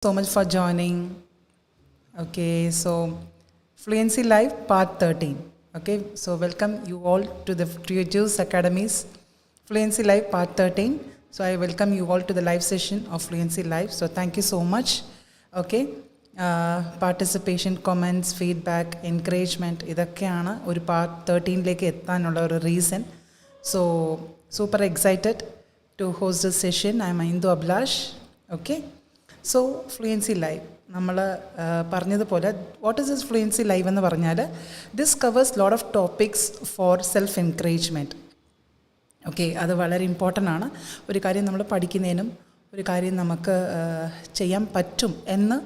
So much for joining. Okay, so Fluency Live part 13. Okay, so welcome you all to the Tiju's Academy's Fluency Live part 13. So I welcome you all to the live session of Fluency Live. So thank you so much. Okay, participation, comments, feedback, encouragement, ഇതൊക്കെയാണ് ഒരു part 13ലേക്ക് എത്താനുള്ള ഒരു reason. So super excited to host this session. I am Indu Ablash. Okay. So fluency live നമ്മൾ പറഞ്ഞതുപോലെ what is this fluency live എന്ന് പറഞ്ഞാൽ this covers lot of topics for self encouragement. Okay, അത് വളരെ important ആണ്. ഒരു കാര്യം നമ്മൾ പഠിക്കുന്നതിനും ഒരു കാര്യം നമുക്ക് ചെയ്യാൻ പറ്റും എന്ന്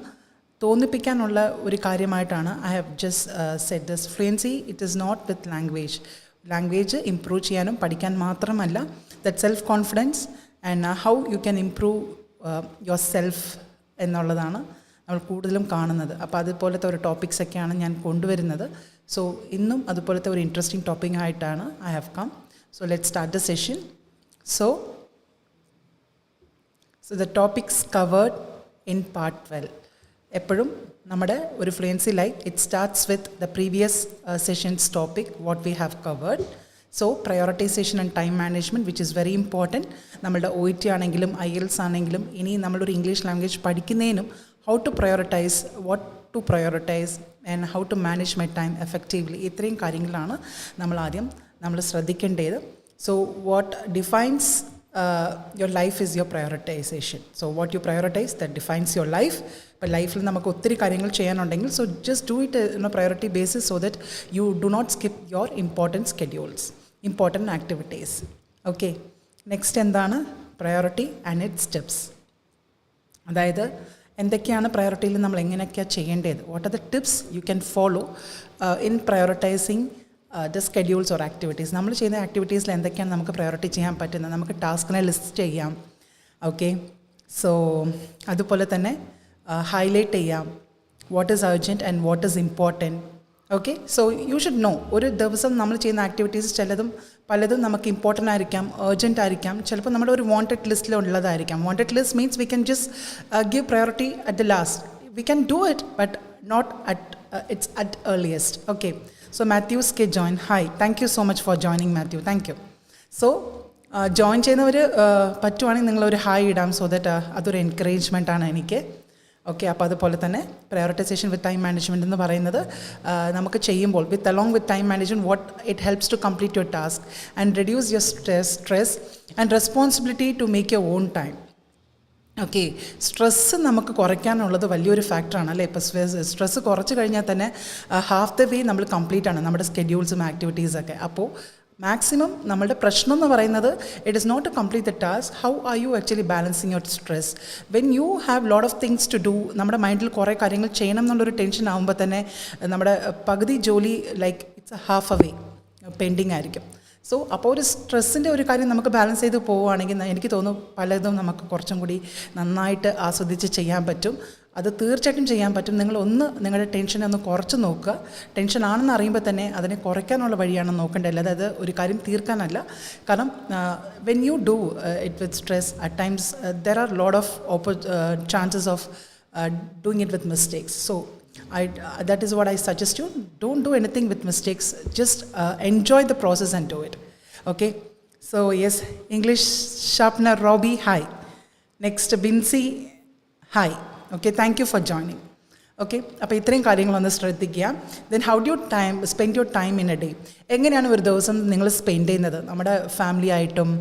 തോന്നിപ്പിക്കാനുള്ള ഒരു കാര്യമായിട്ടാണ് I have just said this. Fluency it is not with language improve ചെയ്യാനും പഠിക്കാൻ മാത്രമല്ല, that self confidence and how you can improve your self എന്നുള്ളതാണ് നമ്മൾ കൂടുതലും കാണുന്നത്. അപ്പോൾ അതുപോലത്തെ ഒരു ടോപ്പിക്സൊക്കെയാണ് ഞാൻ കൊണ്ടുവരുന്നത്. സോ ഇന്നും അതുപോലത്തെ ഒരു ഇൻട്രസ്റ്റിംഗ് ടോപ്പിക് ആയിട്ടാണ് I have come. So let start the session. So the topics covered in part 12. എപ്പോഴും നമ്മുടെ ഒരു fluency life it starts with the previous sessions topic what we have covered. So prioritisation and time management which is very important. നമ്മളുടെ OET ആണെങ്കിലും IELTS ആണെങ്കിലും ഇനി നമ്മളൊരു English language പഠിക്കുന്നതിനും how to prioritise, what to prioritise and how to manage my time effectively, ഇത്രയും കാര്യങ്ങളാണ് നമ്മൾ ശ്രദ്ധിക്കേണ്ടത്. So what defines your life is your prioritisation. So what you prioritise that defines your life. ഇപ്പോൾ ലൈഫിൽ നമുക്ക് ഒത്തിരി കാര്യങ്ങൾ ചെയ്യാനുണ്ടെങ്കിൽ so just do it in a priority basis so that you do not skip your important schedules, important activities. Okay, next എന്താണ് priority and its tips. അതായത് എന്തൊക്കെയാണ് പ്രയോറിറ്റിയിൽ നമ്മൾ എങ്ങനെയൊക്കെയാണ് ചെയ്യേണ്ടത്, what are the tips you can follow in prioritising the schedules or activities. നമ്മൾ ചെയ്യുന്ന ആക്ടിവിറ്റീസിൽ എന്തൊക്കെയാണ് നമുക്ക് പ്രയോറിറ്റി ചെയ്യാൻ പറ്റുന്നത്, നമുക്ക് ടാസ്കിനെ ലിസ്റ്റ് ചെയ്യാം. ഓക്കെ, സോ അതുപോലെ തന്നെ ഹൈലൈറ്റ് ചെയ്യാം what is urgent and what is important. Okay, so you should know ഒരു ദിവസം നമ്മൾ ചെയ്യുന്ന ആക്ടിവിറ്റീസ് പലതും നമുക്ക് ഇമ്പോർട്ടൻ്റ് ആയിരിക്കാം, അർജൻറ്റ് ആയിരിക്കാം, ചിലപ്പോൾ നമ്മുടെ ഒരു വാണ്ടഡ് ലിസ്റ്റിലുള്ളതായിരിക്കാം. Wanted list means we can just give priority at the last. We can do it but not it's at earliest. Okay, so Mathews K join. Hi, thank you so much for joining Mathew, thank you. So join ചെയ്യുന്നവർ പറ്റുവാണെങ്കിൽ നിങ്ങളൊരു hi ഇടാം, so that അതൊരു encouragement ആണ് എനിക്ക്. Okay, അപ്പോൾ അതുപോലെ തന്നെ പ്രയോറിറ്റൈസേഷൻ വിത്ത് ടൈം മാനേജ്മെൻറ്റ് എന്ന് പറയുന്നത് നമുക്ക് ചെയ്യുമ്പോൾ along with time management what it helps to complete your task and reduce your stress and responsibility to make your own time. Okay, stress നമുക്ക് കുറയ്ക്കാനുള്ളത് വലിയൊരു ഫാക്ടറാണ് അല്ലേ. ഇപ്പോൾ സ്ട്രെസ്സ് കുറച്ച് കഴിഞ്ഞാൽ തന്നെ ഹാഫ് ദ വേ നമ്മൾ കംപ്ലീറ്റ് ആണ് നമ്മുടെ സ്കെഡ്യൂൾസും ആക്ടിവിറ്റീസൊക്കെ. അപ്പോൾ മാക്സിമം നമ്മളുടെ പ്രശ്നം എന്ന് പറയുന്നത് it is not to complete the task, how are you actually balancing your stress. When you have lot of things to do, നമ്മുടെ മൈൻഡിൽ കുറേ കാര്യങ്ങൾ ചെയ്യണം എന്നുള്ളൊരു ടെൻഷൻ ആകുമ്പോൾ തന്നെ നമ്മുടെ പകുതി ജോലി like it's half a way pending ആയിരിക്കും. സോ അപ്പോൾ ഒരു സ്ട്രെസ്സിൻ്റെ ഒരു കാര്യം നമുക്ക് ബാലൻസ് ചെയ്ത് പോവുകയാണെങ്കിൽ എനിക്ക് തോന്നുന്നു പലതും നമുക്ക് കുറച്ചും കൂടി നന്നായിട്ട് ആസ്വദിച്ച് ചെയ്യാൻ പറ്റും. അത് തീർച്ചയായിട്ടും ചെയ്യാൻ പറ്റും. നിങ്ങളുടെ ടെൻഷനെ ഒന്ന് കുറച്ച് നോക്കുക. ടെൻഷൻ ആണെന്ന് അറിയുമ്പോൾ തന്നെ അതിനെ കുറയ്ക്കാനുള്ള വഴിയാണ് നോക്കേണ്ടത്, അല്ലാതെ അത് ഒരു കാര്യം തീർക്കാനല്ല. കാരണം when you do it with stress at times there are lot of chances of doing it with mistakes. So that is what I suggest you. Don't do anything with mistakes. Just enjoy the process and do it. Okay. So yes, English sharpener Robbie, hi. Next Bincy, hi. Okay, thank you for joining. Okay, അപ്പോൾ ഇത്രയും കാര്യങ്ങളൊന്ന് ശ്രദ്ധിക്കുക. Then how do you spend your time in A day. എങ്ങനെയാണ് ഒരു ദിവസം നിങ്ങൾ spend ചെയ്യുന്നത്? നമ്മുടെ ഫാമിലി ആയിട്ടും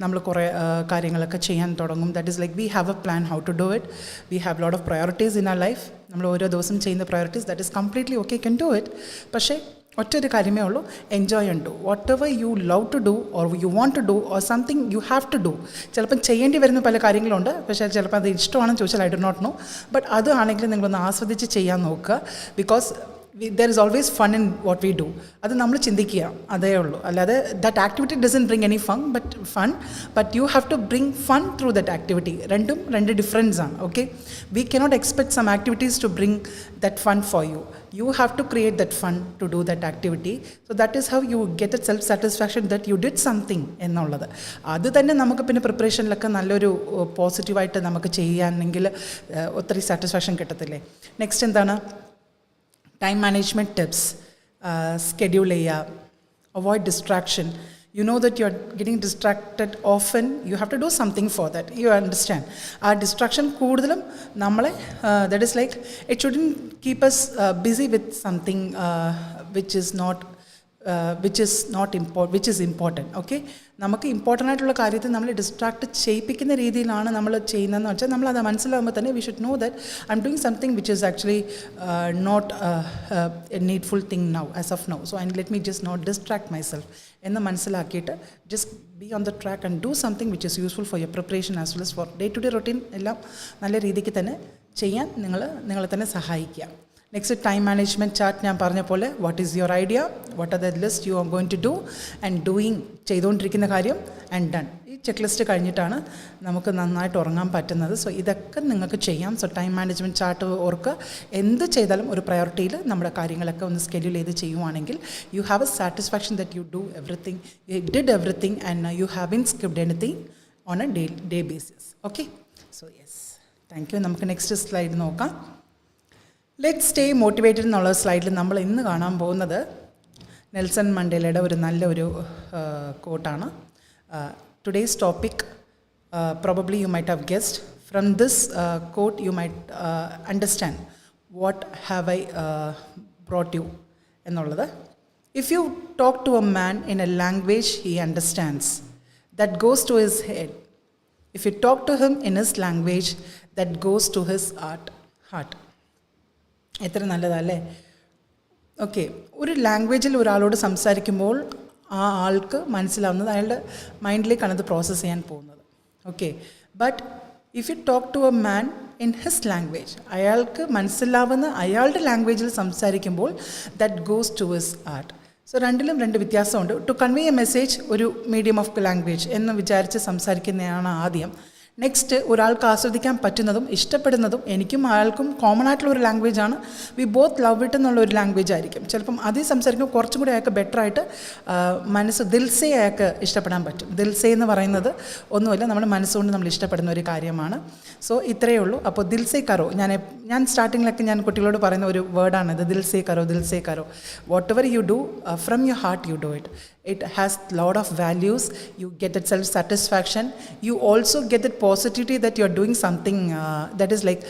നമ്മൾ കുറേ കാര്യങ്ങളൊക്കെ ചെയ്യാൻ തുടങ്ങും. That is like we have a plan how to do it. We have lot of priorities in our life. നമ്മൾ ഓരോ ദിവസം ചെയ്യുന്ന priorities that is completely okay, can do it. പക്ഷേ ഒറ്റൊരു കാര്യമേ ഉള്ളൂ, enjoy and do whatever you love to do or you want to do or something you have to do. ചിലപ്പം ചെയ്യേണ്ടി വരുന്ന പല കാര്യങ്ങളുണ്ട്, പക്ഷേ ചിലപ്പോൾ അത് ഇഷ്ടമാണെന്ന് ചോദിച്ചാൽ I do not know. But അത് ആണെങ്കിലും നിങ്ങളൊന്ന് ആസ്വദിച്ച് ചെയ്യാൻ നോക്കുക. Because there is always fun in what we do. അത് നമ്മൾ ചിന്തിക്കുക അതേ ഉള്ളൂ. അല്ലാതെ that activity doesn't bring any fun but you have to bring fun through that activity. രണ്ടും രണ്ട് ഡിഫറൻസ് ആണ്. Okay, we cannot expect some activities to bring that fun for you. You have to create that fun to do that activity. So that is how you get a self satisfaction that you did something എന്നുള്ളത്. അത് തന്നെ നമുക്ക് പിന്നെ പ്രിപ്പറേഷനിലൊക്കെ നല്ലൊരു പോസിറ്റീവായിട്ട് നമുക്ക് ചെയ്യാനെങ്കിൽ ഒത്തിരി satisfaction കിട്ടത്തില്ലേ. Next എന്താണ്? Time management tips. സ്കെഡ്യൂൾ ചെയ്യുക, avoid distraction. You know that you are getting distracted often. You have to do something for that. You understand? Our distraction കൂടുതലും നമ്മളെ that is like it shouldn't keep us busy with something which is important. Okay, നമുക്ക് important ആയിട്ടുള്ള കാര്യത്തിൽ നമ്മൾ distract ചെയ്യിപ്പിക്കുന്ന രീതിയിലാണ് നമ്മൾ ചെയ്യുന്നതെന്ന് വെച്ചാൽ നമ്മൾ അത് മനസ്സിലാകുമ്പോൾ തന്നെ we should know that I'm doing something which is actually not a needful thing now as of now. So I let me just not distract my self എന്ന് മനസ്സിലാക്കിയിട്ട് just be on the track and do something which is useful for your preparation as well as for day to day routine. എല്ലാം നല്ല രീതിക്ക് തന്നെ ചെയ്യാൻ നിങ്ങളെ തന്നെ സഹായിക്കുക. Next time management chart. ഞാൻ പറഞ്ഞ പോലെ what is your idea, what are the list you are going to do and doing, ചെയ്തുകൊണ്ടിരിക്കുന്ന കാര്യം ആൻഡ് ഡൺ. ഈ ചെക്ക് ലിസ്റ്റ് കഴിഞ്ഞിട്ടാണ് നമുക്ക് നന്നായിട്ട് ഉറങ്ങാൻ പറ്റുന്നത്. സോ ഇതൊക്കെ നിങ്ങൾക്ക് ചെയ്യാം. സോ ടൈം മാനേജ്മെൻറ്റ് ചാർട്ട് ഓർക്കുക. എന്ത് ചെയ്താലും ഒരു പ്രയോറിറ്റിയിൽ നമ്മുടെ കാര്യങ്ങളൊക്കെ ഒന്ന് സ്കെഡ്യൂൾ ചെയ്ത് ചെയ്യുവാണെങ്കിൽ U have A satisfaction that you do everything, you did everything and you have in skipped anything on A day basis. Okay, so yes, thank U. നമുക്ക് നെക്സ്റ്റ് സ്ലൈഡ് നോക്കാം. ലെറ്റ് സ്റ്റേ മോട്ടിവേറ്റഡ് എന്നുള്ള സ്ലൈഡിൽ നമ്മൾ ഇന്ന് കാണാൻ പോകുന്നത് Nelson മണ്ടേലയുടെ ഒരു നല്ലൊരു കോട്ടാണ്. Today's topic probably you might have guessed from this quote you might understand what have I brought you എന്നുള്ളത്. If you talk to a man in a language he understands, that goes to his head. If you talk to him in his language, that goes to his heart. എത്ര നല്ലതല്ലേ. Okay, ഒരു ലാംഗ്വേജിൽ ഒരാളോട് സംസാരിക്കുമ്പോൾ ആ ആൾക്ക് മനസ്സിലാവുന്നത് അയാളുടെ മൈൻഡിലേക്കാണ് അത് പ്രോസസ്സ് ചെയ്യാൻ പോകുന്നത്. Okay, but if you talk to a man in his language, അയാൾക്ക് മനസ്സിലാവുന്ന അയാളുടെ ലാംഗ്വേജിൽ സംസാരിക്കുമ്പോൾ that goes to his heart. So രണ്ടിലും രണ്ട് വ്യത്യാസമുണ്ട്. ടു കൺവേ എ മെസ്സേജ് ഒരു മീഡിയം ഓഫ് ലാംഗ്വേജ് എന്ന് വിചാരിച്ച് സംസാരിക്കുന്നതാണ് ആദ്യം. നെക്സ്റ്റ്, ഒരാൾക്ക് ആസ്വദിക്കാൻ പറ്റുന്നതും ഇഷ്ടപ്പെടുന്നതും എനിക്കും അയാൾക്കും കോമൺ ആയിട്ടുള്ള ഒരു ലാംഗ്വേജാണ്. വി ബോത്ത് ലവ് ഇറ്റ് എന്നുള്ള ഒരു ലാംഗ്വേജ് ആയിരിക്കും. ചിലപ്പം അതിൽ സംസാരിക്കുമ്പോൾ കുറച്ചും കൂടി അയാൾക്ക് ബെറ്ററായിട്ട് മനസ്സ് ദിൽസേ അയാൾക്ക് ഇഷ്ടപ്പെടാൻ പറ്റും. ദിൽസേ എന്ന് പറയുന്നത് ഒന്നുമില്ല, നമ്മുടെ മനസ്സുകൊണ്ട് നമ്മൾ ഇഷ്ടപ്പെടുന്ന ഒരു കാര്യമാണ്. സോ ഇത്രയേ ഉള്ളൂ. അപ്പോൾ ദിൽസേ കറോ, ഞാൻ സ്റ്റാർട്ടിങ്ങിലൊക്കെ ഞാൻ കുട്ടികളോട് പറയുന്ന ഒരു വേർഡാണിത്, ദിൽസേ കറോ, ദിൽസേ കറോ. Whatever you do from your heart you do it. It has lot of values. You get that self-satisfaction. You also get that positivity that you are doing something that is like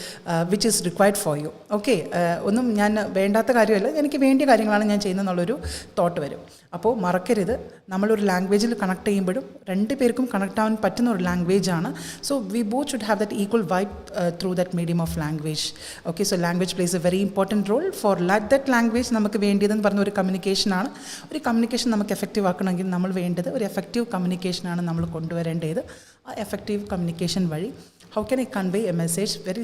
which is required for you. Okay, ഒന്നും ഞാൻ വേണ്ടാത്ത കാര്യമല്ല, എനിക്ക് വേണ്ടിയ കാര്യങ്ങളാണ് ഞാൻ ചെയ്യുന്നതെന്നുള്ളൊരു thought വരും. അപ്പോൾ മറക്കരുത്, നമ്മളൊരു ലാംഗ്വേജിൽ കണക്ട് ചെയ്യുമ്പോഴും രണ്ട് പേർക്കും കണക്ട് ആവാൻ പറ്റുന്ന ഒരു ലാംഗ്വേജാണ്. So we both should have that equal vibe through that medium of language. Okay, so language plays a very important role for that language. നമുക്ക് വേണ്ടിയതെന്ന് പറഞ്ഞ ഒരു കമ്മ്യൂണിക്കേഷനാണ്. ഒരു കമ്മ്യൂണിക്കേഷൻ നമുക്ക് എഫക്റ്റീവ് ആക്കണമെങ്കിൽ നമ്മൾ വേണ്ടത് ഒരു എഫക്റ്റീവ് കമ്മ്യൂണിക്കേഷനാണ് നമ്മൾ കൊണ്ടുവരേണ്ടത്. ആ എഫക്റ്റീവ് കമ്മ്യൂണിക്കേഷൻ വഴി how can I convey a message very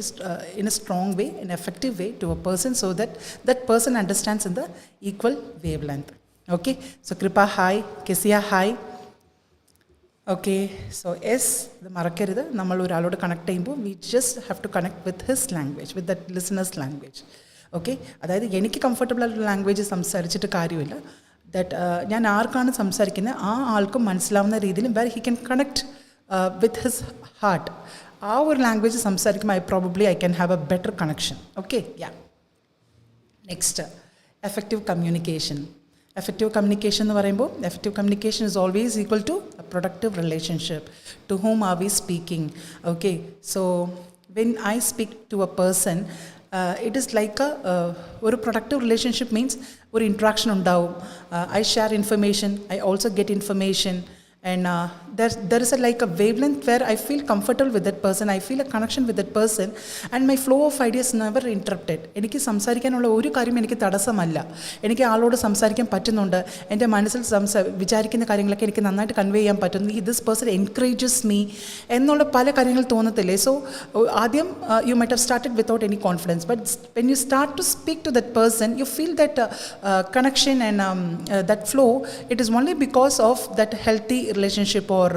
in a strong way, in an effective way to a person so that that person understands in the equal wavelength. Okay, so Kripa hi, Kesia hi. Okay, so yes, the മറക്കരുത്, നമ്മൾ ഒരാളോട് connect ചെയ്യുമ്പോൾ we just have to connect with his language, with that listener's language. Okay, അതായത് എനിക്ക് comfortable ആയിട്ടുള്ള language സംസാരിച്ചിട്ട് കാര്യമില്ല. That ഞാൻ ആർക്കാണ് സംസാരിക്കുന്നത് ആ ആൾക്കും മനസ്സിലാവുന്ന രീതിയിൽ where he can connect with his heart. ആ ഒരു ലാംഗ്വേജ് സംസാരിക്കുമ്പോൾ I can have a better connection. Okay, yeah. Next, effective communication. Effective communication എന്ന് പറയുമ്പോൾ effective communication is always equal to a productive relationship. To whom are we speaking? Okay, so when I speak to a person, it is like ഒരു productive relationship means ഒരു interaction ഉണ്ടാവും. I share information, I also get information, and there is like a wavelength where I feel comfortable with that person, I feel a connection with that person, and my flow of ideas never interrupted. എനിക്ക് സംസാരിക്കാനുള്ള ഒരു കാര്യം എനിക്ക് തടസ്സമല്ല. എനിക്ക് ആളോട് സംസാരിക്കാൻ പറ്റുന്നുണ്ട്. എൻ്റെ മനസ്സിൽ വിചാരിക്കുന്ന കാര്യങ്ങളൊക്കെ എനിക്ക് നന്നായിട്ട് കൺവേ ചെയ്യാൻ പറ്റുന്നു. ദിസ് പേഴ്സൺ എൻകറേജസ് മീ എന്നുള്ള പല കാര്യങ്ങൾ തോന്നത്തില്ലേ. സോ ആദ്യം you might have started without any confidence, but when you start to speak to that person you feel that connection and that flow. It is only because of that healthy relationship or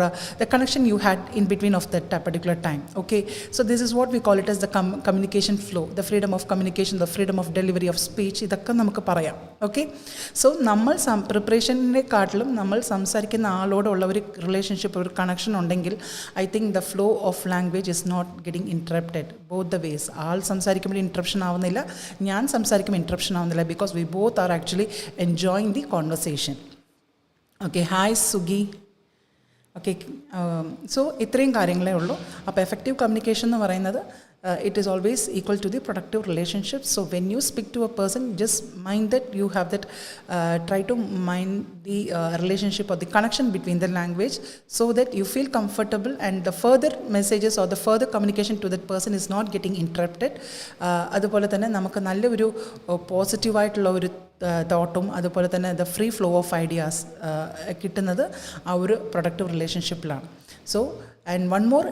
the connection you had in between of that particular time. Okay, so this is what we call it as the communication flow, the freedom of communication, the freedom of delivery of speech. ഇതൊക്കെ നമുക്ക് പറയാം. Okay, so നമ്മൾ പ്രിപ്പറേഷനെക്കാട്ടിലും നമ്മൾ സംസാരിക്കുന്ന ആളോടുള്ള ഒരു relationship, ഒരു connection ഉണ്ടെങ്കിൽ I think the flow of language is not getting interrupted both the ways. ആൾ സംസാരിക്കുമ്പോൾ ഇൻറ്ററപ്ഷൻ ആവുന്നില്ല, ഞാൻ സംസാരിക്കുമ്പോൾ ഇൻറ്ററപ്ഷൻ ആവുന്നില്ല, because we both are actually enjoying the conversation. Okay, hi Sugi. Okay, so ഇത്രയും കാര്യങ്ങളേ ഉള്ളൂ. അപ്പോൾ എഫക്റ്റീവ് കമ്മ്യൂണിക്കേഷൻ എന്ന് പറയുന്നത് it is always equal to the productive relationship. So when you speak to a person, just mind that you have that try to mind the relationship or the connection between the language, so that you feel comfortable and the further messages or the further communication to that person is not getting interrupted. അതുപോലെ തന്നെ നമുക്ക് നല്ലൊരു പോസിറ്റീവായിട്ടുള്ള ഒരു തോട്ടും അതുപോലെ തന്നെ the free flow of ideas കിട്ടുന്നത് ആ ഒരു പ്രൊഡക്റ്റീവ് റിലേഷൻഷിപ്പിലാണ്. So and one more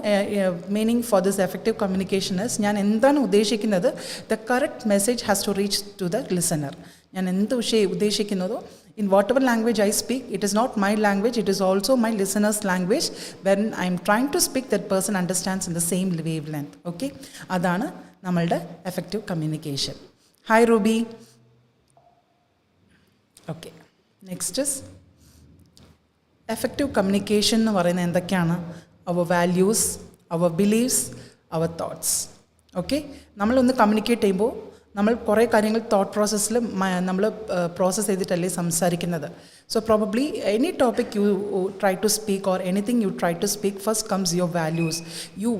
meaning for this effective communication is, ഞാൻ എന്താണ് ഉദ്ദേശിക്കുന്നത്, the correct message has to reach to the listener. ഞാൻ എന്ത് വിഷയം ഉദ്ദേശിക്കുന്നതോ, in whatever language I speak, it is not my language, it is also my listener's language. When I am trying to speak, that person understands in the same wavelength. Okay, അതാണ് നമ്മളുടെ effective communication. Hi Ruby. Okay, next is effective communication എന്ന് പറയുന്നത് എന്തൊക്കെയാണ്? Our values, our believes, our thoughts. Okay, നമ്മളൊന്ന് communicate ചെയ്യുമ്പോൾ നമ്മൾ കുറേ കാര്യങ്ങൾ തോട്ട് പ്രോസസ്സിൽ നമ്മൾ പ്രോസസ്സ് ചെയ്തിട്ടല്ലേ സംസാരിക്കുന്നത്. So probably any topic you try to speak or anything you try to speak, first comes your values,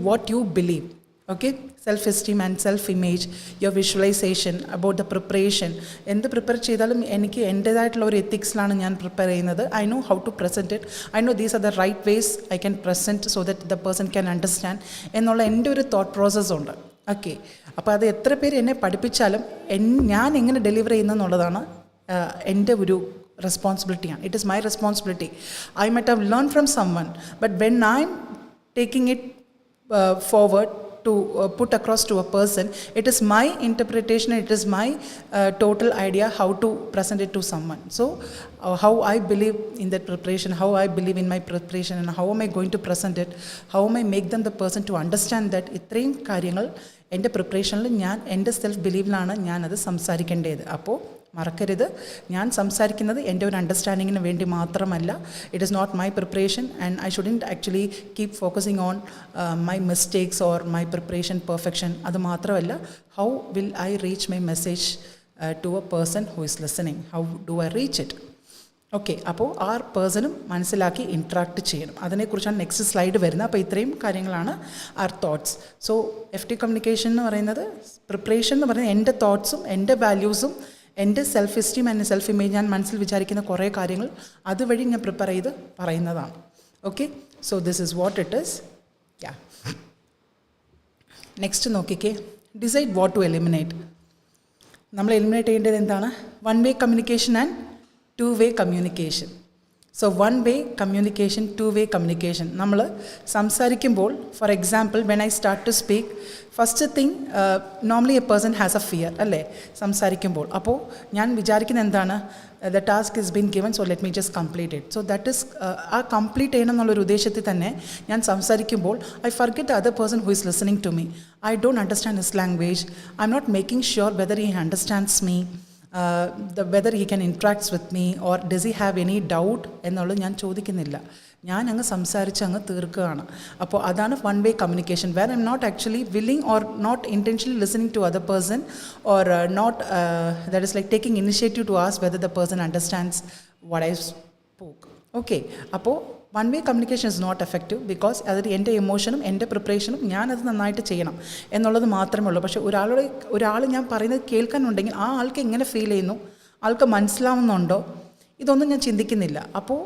what you believe. Okay, self esteem and self image, your visualisation about the preparation. എന്ത് prepare ചെയ്താലും എനിക്ക് എൻ്റേതായിട്ടുള്ള ഒരു എത്തിക്സിലാണ് ഞാൻ prepare ചെയ്യുന്നത്. I know how to present it, I know these are the right ways I can present so that the person can understand എന്നുള്ള എൻ്റെ ഒരു തോട്ട് പ്രോസസ്സുണ്ട്. ഓക്കെ, അപ്പോൾ അത് എത്ര പേര് എന്നെ പഠിപ്പിച്ചാലും ഞാൻ എങ്ങനെ ഡെലിവർ ചെയ്യുന്നതെന്നുള്ളതാണ് എൻ്റെ ഒരു റെസ്പോൺസിബിലിറ്റിയാണ്. It is my responsibility. I might have learn from someone, but when I am taking it forward to put across to a person, it is my interpretation, it is my total idea how to present it to someone. So how I believe in that preparation, how I believe in my preparation, and how am I going to present it, how am I make them the person to understand that ഇത്രയും കാര്യങ്ങൾ എൻ്റെ പ്രിപ്പറേഷനിൽ ഞാൻ എൻ്റെ self ബിലീവിലാണ് ഞാനത് സംസാരിക്കേണ്ടത്. അപ്പോൾ മറക്കരുത്, ഞാൻ സംസാരിക്കുന്നത് എൻ്റെ ഒരു അണ്ടർസ്റ്റാൻഡിങ്ങിന് വേണ്ടി മാത്രമല്ല. It is not my preparation and I shouldn't actually keep focusing on my mistakes or my preparation perfection. അത് മാത്രമല്ല, how will I reach my message to a person who is listening, how do I reach it. Okay, അപ്പോൾ ആ പേഴ്സണും മനസ്സിലാക്കി interact ചെയ്യണം. അതിനെക്കുറിച്ചാണ് next slide വരുന്നത്. അപ്പോൾ ഇത്രയും കാര്യങ്ങളാണ് are thoughts. So effective communication എന്ന് പറയുന്നത്, പ്രിപ്പറേഷൻ എന്ന് പറയുന്നത് എൻ്റെ തോട്ട്സും എൻ്റെ വാല്യൂസും എൻ്റെ self esteem and self image, ഞാൻ മനസ്സിൽ വിചാരിക്കുന്ന കുറേ കാര്യങ്ങൾ അതുവഴി ഞാൻ പ്രിപ്പയർ ചെയ്ത് പറയുന്നതാണ്. Okay, so this is what it is. Yeah, next നോക്കിക്കേ, ഡിസൈഡ് വാട്ട് ടു എലിമിനേറ്റ്. നമ്മൾ എലിമിനേറ്റ് ചെയ്യേണ്ടത് എന്താണ്? One way communication and two way communication. So one way communication, two way communication. നമ്മൾ സംസാരിക്കുമ്പോൾ, for example when I start to speak, first thing normally a person has a fear അല്ലേ സംസാരിക്കുമ്പോൾ. അപ്പോൾ ഞാൻ വിചാരിക്കുന്നത് എന്താണ്, the task is been given, so let me just complete it. So that is ആ complete ചെയ്യണം എന്നുള്ളൊരു ഉദ്ദേശത്തിൽ തന്നെ ഞാൻ സംസാരിക്കുമ്പോൾ I forget the other person who is listening to me. I don't understand his language, I M not making sure whether he understands me, whether he can interact with me or does he have any doubt എന്നുള്ളത് ഞാൻ ചോദിക്കുന്നില്ല. ഞാൻ അങ്ങ് സംസാരിച്ച് അങ്ങ് തീർക്കുകയാണ്. അപ്പോൾ അതാണ് one way communication, where I M not actually willing or not intentionally listening to other person or not that is like taking initiative to ask whether the person understands what I spoke. Okay, അപ്പോൾ one way communication is not effective because അതിൽ എൻ്റെ ഇമോഷനും എൻ്റെ പ്രിപ്പറേഷനും ഞാനത് നന്നായിട്ട് ചെയ്യണം എന്നുള്ളത് മാത്രമേ ഉള്ളൂ. പക്ഷേ ഒരാൾ ഞാൻ പറയുന്നത് കേൾക്കാനുണ്ടെങ്കിൽ ആ ആൾക്ക് എങ്ങനെ ഫീൽ ചെയ്യുന്നു, ആൾക്ക് മനസ്സിലാവുന്നുണ്ടോ, ഇതൊന്നും ഞാൻ ചിന്തിക്കുന്നില്ല. അപ്പോൾ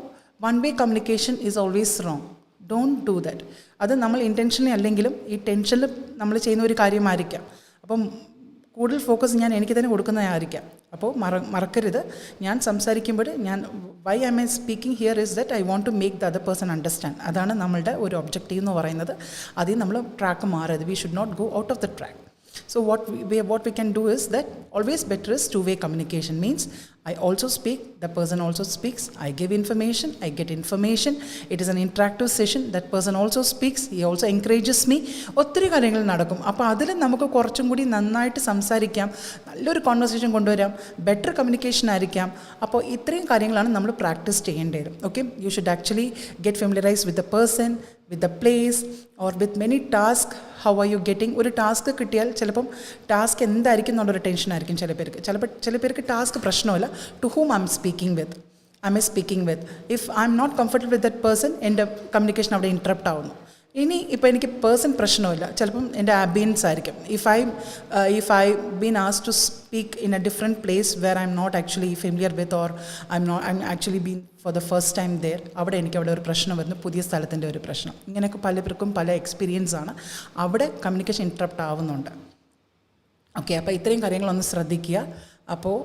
one way communication is always wrong. Don't do that. അത് നമ്മൾ ഇൻറ്റൻഷനലി അല്ലെങ്കിലും ഈ ടെൻഷനിൽ നമ്മൾ ചെയ്യുന്ന ഒരു കാര്യമായിരിക്കാം. അപ്പം കൂടുതൽ ഫോക്കസ് ഞാൻ എനിക്ക് തന്നെ കൊടുക്കുന്നതായിരിക്കാം. അപ്പോൾ മറക്കരുത്, ഞാൻ സംസാരിക്കുമ്പോൾ why I'm speaking here is that I want to make the other person understand. അതാണ് നമ്മളുടെ ഒരു ഒബ്ജക്റ്റീവ് എന്ന് പറയുന്നത്. അതിൽ നമ്മൾ ട്രാക്ക് മാറരുത്. We should not go out of the track. So what we can do is that always better is two-way communication. Means I also speak, the person also speaks, I give information, I get information. It is an interactive session. That person also speaks, he also encourages me. ഒത്തിരി കാര്യങ്ങൾ നടക്കും. അപ്പോൾ അതിൽ നമുക്ക് കുറച്ചും കൂടി നന്നായിട്ട് സംസാരിക്കാം, നല്ലൊരു കോൺവെർസേഷൻ കൊണ്ടുവരാം, ബെറ്റർ കമ്മ്യൂണിക്കേഷൻ ആയിരിക്കാം. അപ്പോൾ ഇത്രയും കാര്യങ്ങളാണ് നമ്മൾ പ്രാക്ടീസ് ചെയ്യേണ്ടത്. Okay, you should actually get familiarise with the person, with the place or with many task. How are you getting? ഒരു ടാസ്ക് കിട്ടിയാൽ ചിലപ്പം ടാസ്ക് എന്തായിരിക്കും എന്നുള്ളൊരു ടെൻഷനായിരിക്കും ചില പേർക്ക് ടാസ്ക് പ്രശ്നമില്ല. To whom I'm speaking with. If I M not comfortable with that person, എൻ്റെ communication അവിടെ ഇൻറ്ററപ്റ്റ് ആവുന്നു. ഇനി ഇപ്പോൾ എനിക്ക് പേഴ്സൺ പ്രശ്നമില്ല, ചിലപ്പം എൻ്റെ ആംബിയൻസ് ആയിരിക്കും. If I been asked to speak in a different place where I M not actually familiar with, or I'm actually been for the first time there, എനിക്ക് അവിടെ ഒരു പ്രശ്നം വരുന്നു, പുതിയ സ്ഥലത്തിൻ്റെ ഒരു പ്രശ്നം. ഇങ്ങനെയൊക്കെ പലർക്കും പല എക്സ്പീരിയൻസ് ആണ്. അവിടെ കമ്മ്യൂണിക്കേഷൻ ഇൻറ്ററപ്റ്റ് ആവുന്നുണ്ട്. ഓക്കെ, അപ്പോൾ ഇത്രയും കാര്യങ്ങളൊന്ന് ശ്രദ്ധിക്കുക. അപ്പോൾ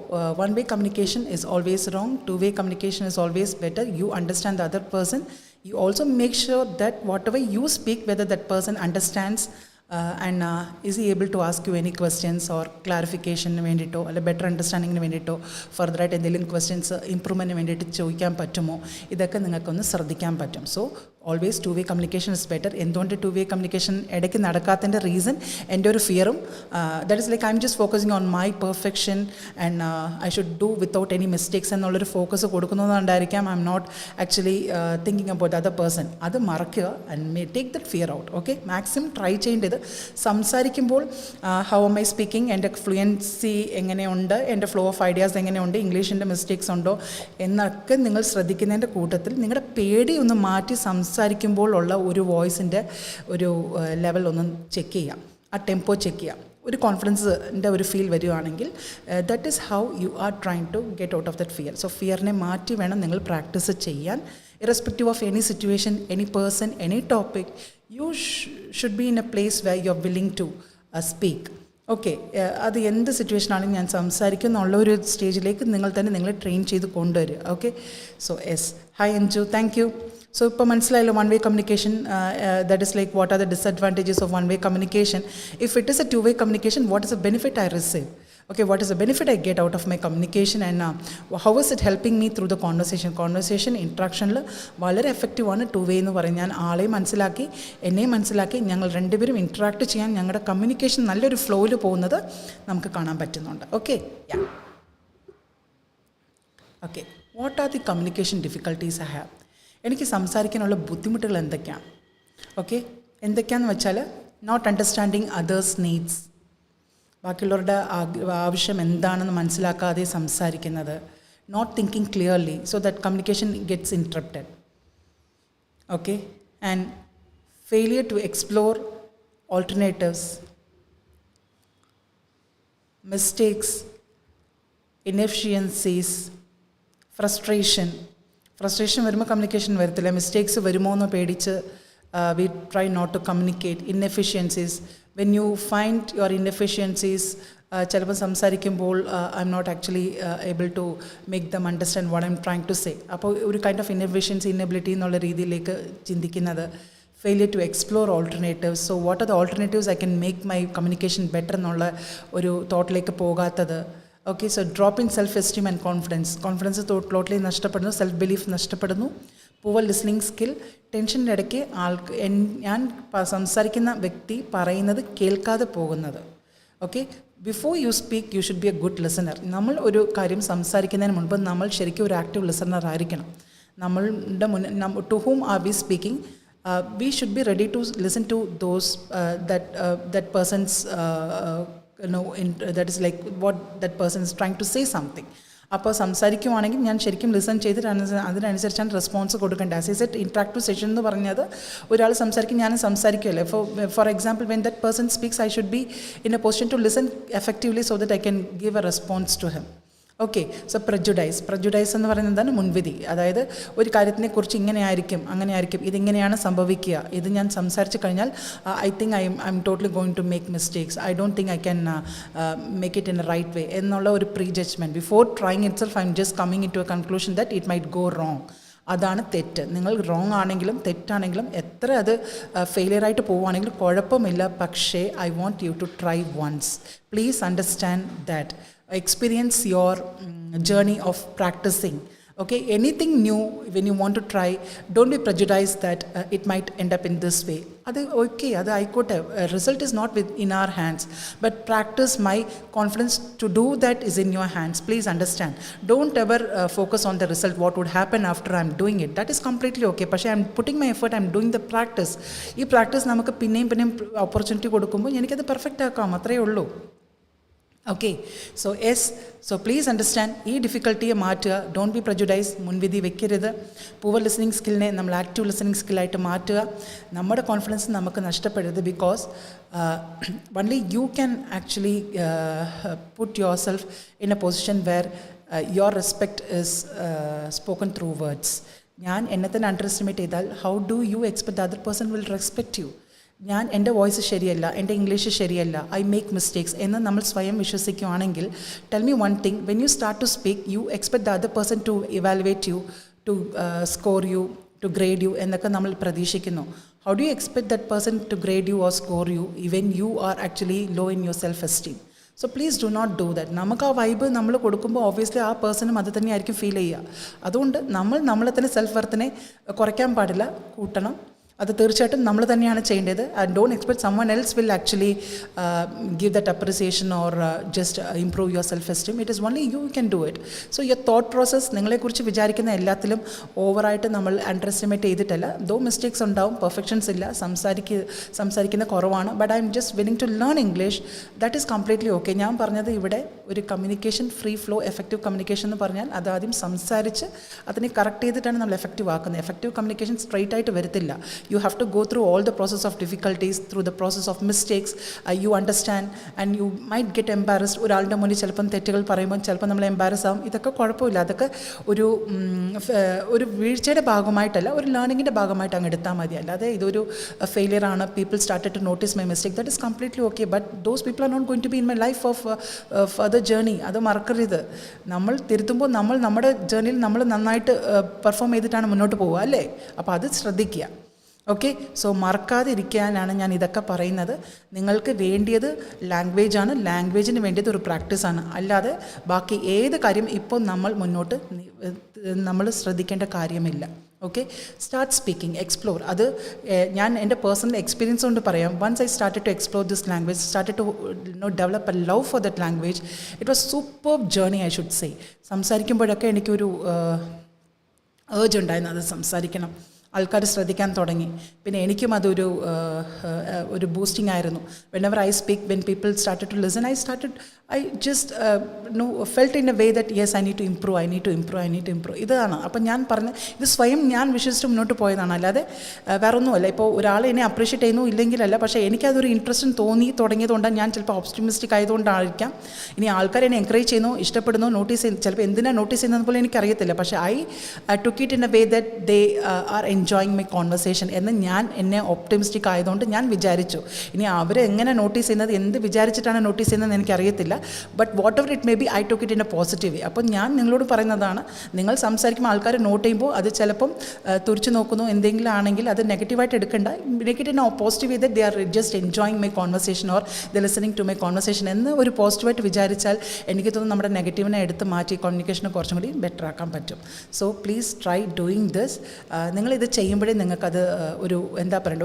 one way communication is always wrong, to way communication is always better. You understand the other person. You also make sure that whatever you speak, whether that person understands and is he able to ask you any questions or clarification വേണ്ടിയിട്ടോ അല്ലെ better അണ്ടർസ്റ്റാൻഡിങ്ങിന് വേണ്ടിയിട്ടോ ഫർദറായിട്ട് എന്തെങ്കിലും questions ഇമ്പ്രൂവ്മെൻറ്റിന് വേണ്ടിയിട്ട് ചോദിക്കാൻ പറ്റുമോ, ഇതൊക്കെ നിങ്ങൾക്കൊന്ന് ശ്രദ്ധിക്കാൻ പറ്റും. So always two way communication is better. എന്തുകൊണ്ട് ടു വേ കമ്മ്യൂണിക്കേഷൻ ഇടയ്ക്ക് നടക്കാത്തതിൻ്റെ റീസൺ എൻ്റെ ഒരു ഫിയറും, that is like I'm just focusing on my perfection and I should do without any mistakes എന്നുള്ളൊരു ഫോക്കസ് കൊടുക്കുന്നതുകൊണ്ടായിരിക്കാം I M not actually thinking about the other person. അത് മറക്കുക and may take that fear out. Okay, maximum try ചെയ്യേണ്ടത് സംസാരിക്കുമ്പോൾ how am I speaking, എൻ്റെ fluency എങ്ങനെയുണ്ട്, എൻ്റെ flow of ideas എങ്ങനെയുണ്ട്, ഇംഗ്ലീഷിൻ്റെ മിസ്റ്റേക്സ് ഉണ്ടോ എന്നൊക്കെ നിങ്ങൾ ശ്രദ്ധിക്കുന്നതിൻ്റെ കൂട്ടത്തിൽ നിങ്ങളുടെ പേടി ഒന്ന് മാറ്റി സംസാരിക്കുമ്പോൾ ഉള്ള ഒരു വോയിസിൻ്റെ ഒരു ലെവൽ ഒന്ന് ചെക്ക് ചെയ്യാം, ആ ടെമ്പോ ചെക്ക് ചെയ്യാം. ഒരു കോൺഫിഡൻസിൻ്റെ ഒരു ഫീൽ വരികയാണെങ്കിൽ that is how you are trying to get out of that fear. So ഫിയറിനെ മാറ്റി വേണം നിങ്ങൾ പ്രാക്ടീസ് ചെയ്യാൻ. Irrespective of any situation, any person, any topic, you should be in a place where you are willing to speak. Okay, അത് എന്ത് സിറ്റുവേഷനാണെങ്കിലും ഞാൻ സംസാരിക്കും എന്നുള്ള ഒരു സ്റ്റേജിലേക്ക് നിങ്ങളെ ട്രെയിൻ ചെയ്ത് കൊണ്ടുവരിക. Okay, so yes, hi Anju, thank you. So ഇപ്പോൾ മനസ്സിലായല്ലോ one way communication, that is like what are the disadvantages of one way communication. If it is A to way communication, what is A benefit I receive? Okay, what is the benefit I get out of my communication and how is it helping me through the conversation interaction-ൽ വളരെ എഫക്റ്റീവാണ് to വേ എന്ന് പറയും. ഞാൻ ആളെയും മനസ്സിലാക്കി എന്നെയും മനസ്സിലാക്കി ഞങ്ങൾ രണ്ടുപേരും ഇൻട്രാക്ട് ചെയ്യാൻ ഞങ്ങളുടെ കമ്മ്യൂണിക്കേഷൻ നല്ലൊരു ഫ്ലോയിൽ പോകുന്നത് നമുക്ക് കാണാൻ പറ്റുന്നുണ്ട്. Okay, okay, what are the communication difficulties I have? എനിക്ക് സംസാരിക്കാനുള്ള ബുദ്ധിമുട്ടുകൾ എന്തൊക്കെയാണ്? ഓക്കെ, എന്തൊക്കെയാണെന്ന് വെച്ചാൽ നോട്ട് അണ്ടർസ്റ്റാൻഡിങ് അതേഴ്സ് നീഡ്സ്, ബാക്കിയുള്ളവരുടെ ആവശ്യം എന്താണെന്ന് മനസ്സിലാക്കാതെ സംസാരിക്കുന്നത്, not thinking clearly so that communication gets interrupted. Okay, and failure to explore alternatives, mistakes, inefficiencies, frustration വരുമ്പോൾ കമ്മ്യൂണിക്കേഷൻ വരത്തില്ല. മിസ്റ്റേക്സ് വരുമോ എന്ന് പേടിച്ച് we try not to communicate. Inefficiencies, when you find your inefficiencies, ചിലപ്പോൾ സംസാരിക്കുമ്പോൾ I M not actually able to make them understand what I'm trying to say. അപ്പോൾ ഒരു kind of innovations, inability എന്നുള്ള രീതിയിലേക്ക് ചിന്തിക്കുന്നത്. Failure to explore alternatives, so what are the alternatives I can make my communication better എന്നുള്ള ഒരു തോട്ടിലേക്ക് പോകാത്തത്. Okay, so drop in self esteem and confidence totally നഷ്ടപ്പെടുന്നു, സെൽഫ് ബിലീഫ് നഷ്ടപ്പെടുന്നു. പൂവർ ലിസ്ണിംഗ് സ്കിൽ, ടെൻഷൻ്റെ ഇടയ്ക്ക് ഞാൻ സംസാരിക്കുന്ന വ്യക്തി പറയുന്നത് കേൾക്കാതെ പോകുന്നത്. Okay, before you speak you should be A good listener. നമ്മൾ ഒരു കാര്യം സംസാരിക്കുന്നതിന് മുൻപ് നമ്മൾ ശരിക്കും ഒരു ആക്റ്റീവ് ലിസണർ ആയിരിക്കണം. നമ്മളുടെ to whom are we speaking, we should be ready to listen to those that person's that is like what that person is trying to say something. അപ്പോൾ സംസാരിക്കുവാണെങ്കിൽ ഞാൻ ശരിക്കും ലിസൺ ചെയ്തിട്ട് അതിനനുസരിച്ചാണ് റെസ്പോൺസ് കൊടുക്കേണ്ടത്. As is at interactive session എന്ന് പറഞ്ഞത് ഒരാൾ സംസാരിക്കും, ഞാനും സംസാരിക്കുമല്ലേ. For example when that person speaks I should be in a position to listen effectively so that I can give a response to him. Okay. So prejudice എന്ന് പറയുന്നത് എന്താണ്? മുൻവിധി. അതായത് ഒരു കാര്യത്തിനെക്കുറിച്ച് ഇങ്ങനെ ആയിരിക്കും, ഇതിങ്ങനെയാണ് സംഭവിക്കുക, ഇത് ഞാൻ സംസാരിച്ച് കഴിഞ്ഞാൽ I think I'm totally going to make mistakes, I don't think I can make it in a right way എന്നുള്ള ഒരു pre judgement. Before trying itself I'm just coming into a conclusion that it might go wrong. അതാണ് തെറ്റ്. നിങ്ങൾ wrong ആണെങ്കിലും തെറ്റാണെങ്കിലും എത്ര അത് ഫെയിലിയറായിട്ട് പോവുകയാണെങ്കിലും കുഴപ്പമില്ല. പക്ഷേ I want you to try once. Please understand that. Experience your journey of practicing. Okay, anything new when you want to try, don't be prejudiced that it might end up in this way. Adu okay, adu aikotte, result is not in our hands, but practice. My confidence to do that is in your hands. Please understand. Don't ever focus on the result, what would happen after I'm doing it. That is completely okay, പക്ഷേ I'm putting my effort, I'm doing the practice. ഈ practice നമുക്ക് പിന്നെയും opportunity കൊടുക്കുമ്പോൾ എനിക്കത് perfect ആക്കാം, അത്രയേ ഉള്ളൂ. Okay. So please understand. ഈ ഡിഫിക്കൽട്ടിയെ മാറ്റുക. Don't be prejudice. മുൻവിധി വെക്കരുത്. പൂവർ ലിസണിങ് സ്കില്ലിനെ നമ്മൾ ആക്റ്റീവ് ലിസണിങ് സ്കില്ലായിട്ട് മാറ്റുക. നമ്മുടെ കോൺഫിഡൻസ് നമുക്ക് നഷ്ടപ്പെടരുത്. Because only you can actually put yourself in a position where your respect is spoken through words. ഞാൻ എന്നെ തന്നെ അണ്ടർ എസ്റ്റിമേറ്റ് ചെയ്താൽ how do you expect the other person will respect you? എൻ്റെ voice ശരിയല്ല, എൻ്റെ English ശരിയല്ല, I make mistakes എന്ന് നമ്മൾ സ്വയം വിശ്വസിക്കുകയാണെങ്കിൽ, tell me one thing, when you start to speak you expect the other person to evaluate you, to score you, to grade you എന്നൊക്കെ നമ്മൾ പ്രതീക്ഷിക്കുന്നു. How do you expect that person to grade you or score you even you are actually low in your self esteem? So please do not do that. നമുക്ക് ആ vibe നമ്മൾ കൊടുക്കുമ്പോൾ obviously ആ പേഴ്സണും അത് തന്നെ ആയിരിക്കും ഫീൽ ചെയ്യുക. അതുകൊണ്ട് നമ്മളെ തന്നെ സെൽഫ് വർത്തിനെ കുറയ്ക്കാൻ പാടില്ല, കൂട്ടണം. അത് തീർച്ചയായിട്ടും നമ്മൾ തന്നെയാണ് ചെയ്യേണ്ടത്. And don't expect someone else will actually give that appreciation or just improve your self esteem. It is only you who can do it. So your thought process, നിങ്ങളെക്കുറിച്ച് വിചാരിക്കുന്ന എല്ലാത്തിലും ഓവറായിട്ട് നമ്മൾ അണ്ടർ എസ്റ്റിമേറ്റ് ചെയ്തിട്ടല്ല. ദോ മിസ്റ്റേക്സ് ഉണ്ടാവും, perfections ഇല്ല, സംസാരിക്കുന്ന കുറവാണ്. But I'm just willing to learn English. That is completely okay. ഞാൻ പറഞ്ഞത് ഇവിടെ ഒരു communication, free flow effective communication എന്ന് പറഞ്ഞാൽ അത് ആദ്യം സംസാരിച്ച് അതിനെ കറക്റ്റ് ചെയ്തിട്ടാണ് നമ്മൾ എഫക്റ്റീവ് ആക്കുന്നത്. എഫക്റ്റീവ് കമ്മ്യൂണിക്കേഷൻ സ്ട്രെയിറ്റ് ആയിട്ട് വരത്തില്ല. You have to go through all the process of difficulties, through the process of mistakes. You understand and you might get embarrassed. ഒരാളുടെ മുന്നിൽ ചിലപ്പം തെറ്റുകൾ പറയുമ്പോൾ ചിലപ്പോൾ നമ്മൾ എംബാരസ് ആവും. ഇതൊക്കെ കുഴപ്പമില്ല. അതൊക്കെ ഒരു വീഴ്ചയുടെ ഭാഗമായിട്ടല്ല, ഒരു ലേണിങ്ങിൻ്റെ ഭാഗമായിട്ട് അങ്ങ് എടുത്താൽ മതി. അല്ലാതെ ഇതൊരു ഫെയിലിയർ ആണ്, people started to notice my mistake, that is completely okay. But those people are not going to be in my life of further journey. അത് മറക്കരുത്. നമ്മൾ തിരുത്തുമ്പോൾ നമ്മുടെ ജേർണിയിൽ നമ്മൾ നന്നായിട്ട് പെർഫോം ചെയ്തിട്ടാണ് മുന്നോട്ട് പോവുക, അല്ലേ? അപ്പോൾ അത് ശ്രദ്ധിക്കുക. ഓക്കെ. സോ മറക്കാതെ ഇരിക്കാനാണ് ഞാൻ ഇതൊക്കെ പറയുന്നത്. നിങ്ങൾക്ക് വേണ്ടിയത് ലാംഗ്വേജാണ്, ലാംഗ്വേജിന് വേണ്ടിയത് ഒരു പ്രാക്ടീസാണ്. അല്ലാതെ ബാക്കി ഏത് കാര്യം ഇപ്പോൾ നമ്മൾ ശ്രദ്ധിക്കേണ്ട കാര്യമില്ല. ഓക്കെ. Start speaking, explore. അത് ഞാൻ എൻ്റെ പേഴ്സണൽ എക്സ്പീരിയൻസ് കൊണ്ട് പറയാം. Once I started to explore this language, started to develop a love for that language, it was super journey I should say. സംസാരിക്കുമ്പോഴൊക്കെ എനിക്കൊരു ഏർജ് ഉണ്ടായിരുന്നു, അത് സംസാരിക്കണം. ആൾക്കാർ ശ്രദ്ധിക്കാൻ തുടങ്ങി. പിന്നെ എനിക്കും അതൊരു ബൂസ്റ്റിംഗ് ആയിരുന്നു. Whenever I speak, when people started to listen, I just felt in a way that yes, I need to improve. ഇതാണ്. അപ്പം ഞാൻ പറഞ്ഞ ഇത് സ്വയം ഞാൻ വിശ്വസിച്ച് മുന്നോട്ട് പോയതാണ്. അല്ലാതെ വേറെ ഒന്നുമല്ല. ഇപ്പോൾ ഒരാൾ എന്നെ അപ്രീഷിയേറ്റ് ചെയ്യുന്നു ഇല്ലെങ്കിലല്ല, പക്ഷേ എനിക്കതൊരു ഇൻട്രസ്റ്റും തോന്നി തുടങ്ങിയതുകൊണ്ടാണ്. ഞാൻ ചിലപ്പോൾ ഓപ്റ്റിമിസ്റ്റിക് ആയതുകൊണ്ടായിരിക്കാം. ഇനി ആൾക്കാർ എന്നെ എൻകറേജ് ചെയ്യുന്നു, ഇഷ്ടപ്പെടുന്നു, നോട്ടീസ് ചെയ്യുന്നു. ചിലപ്പോൾ എന്തിനാണ് നോട്ടീസ് ചെയ്യുന്നത് പോലെ എനിക്കറിയത്തില്ല. പക്ഷേ I took it in a way that they are enjoying my conversation എന്ന് ഞാൻ എന്നെ ഓപ്റ്റിമിസ്റ്റിക് ആയതുകൊണ്ട് ഞാൻ വിചാരിച്ചു. ഇനി അവരെങ്ങനെ നോട്ടീസ് ചെയ്യുന്നത്, എന്ത് വിചാരിച്ചിട്ടാണ് നോട്ടീസ് ചെയ്യുന്നത് എനിക്കറിയത്തില്ല. But what ever it may be, I talk it in a positive വേ. അപ്പോൾ ഞാൻ നിങ്ങളോട് പറയുന്നതാണ്, നിങ്ങൾ സംസാരിക്കുമ്പോൾ ആൾക്കാർ നോട്ട് ചെയ്യുമ്പോൾ അത് ചിലപ്പം തുറിച്ച് നോക്കുന്നു എന്തെങ്കിലും ആണെങ്കിൽ അത് നെഗറ്റീവായിട്ട് എടുക്കണ്ട. Make it in a positive way that they are just enjoying my conversation or the listening to my conversation എന്ന് ഒരു പോസിറ്റീവായിട്ട് വിചാരിച്ചാൽ എനിക്ക് തോന്നുന്നു നമ്മുടെ നെഗറ്റീവിനെ എടുത്ത് മാറ്റി കമ്മ്യൂണിക്കേഷനെ കുറച്ചും കൂടി ബെറ്റർ ആക്കാൻ പറ്റും. So please try doing this. നിങ്ങളിത് ചെയ്യുമ്പോഴേ നിങ്ങൾക്കത് ഒരു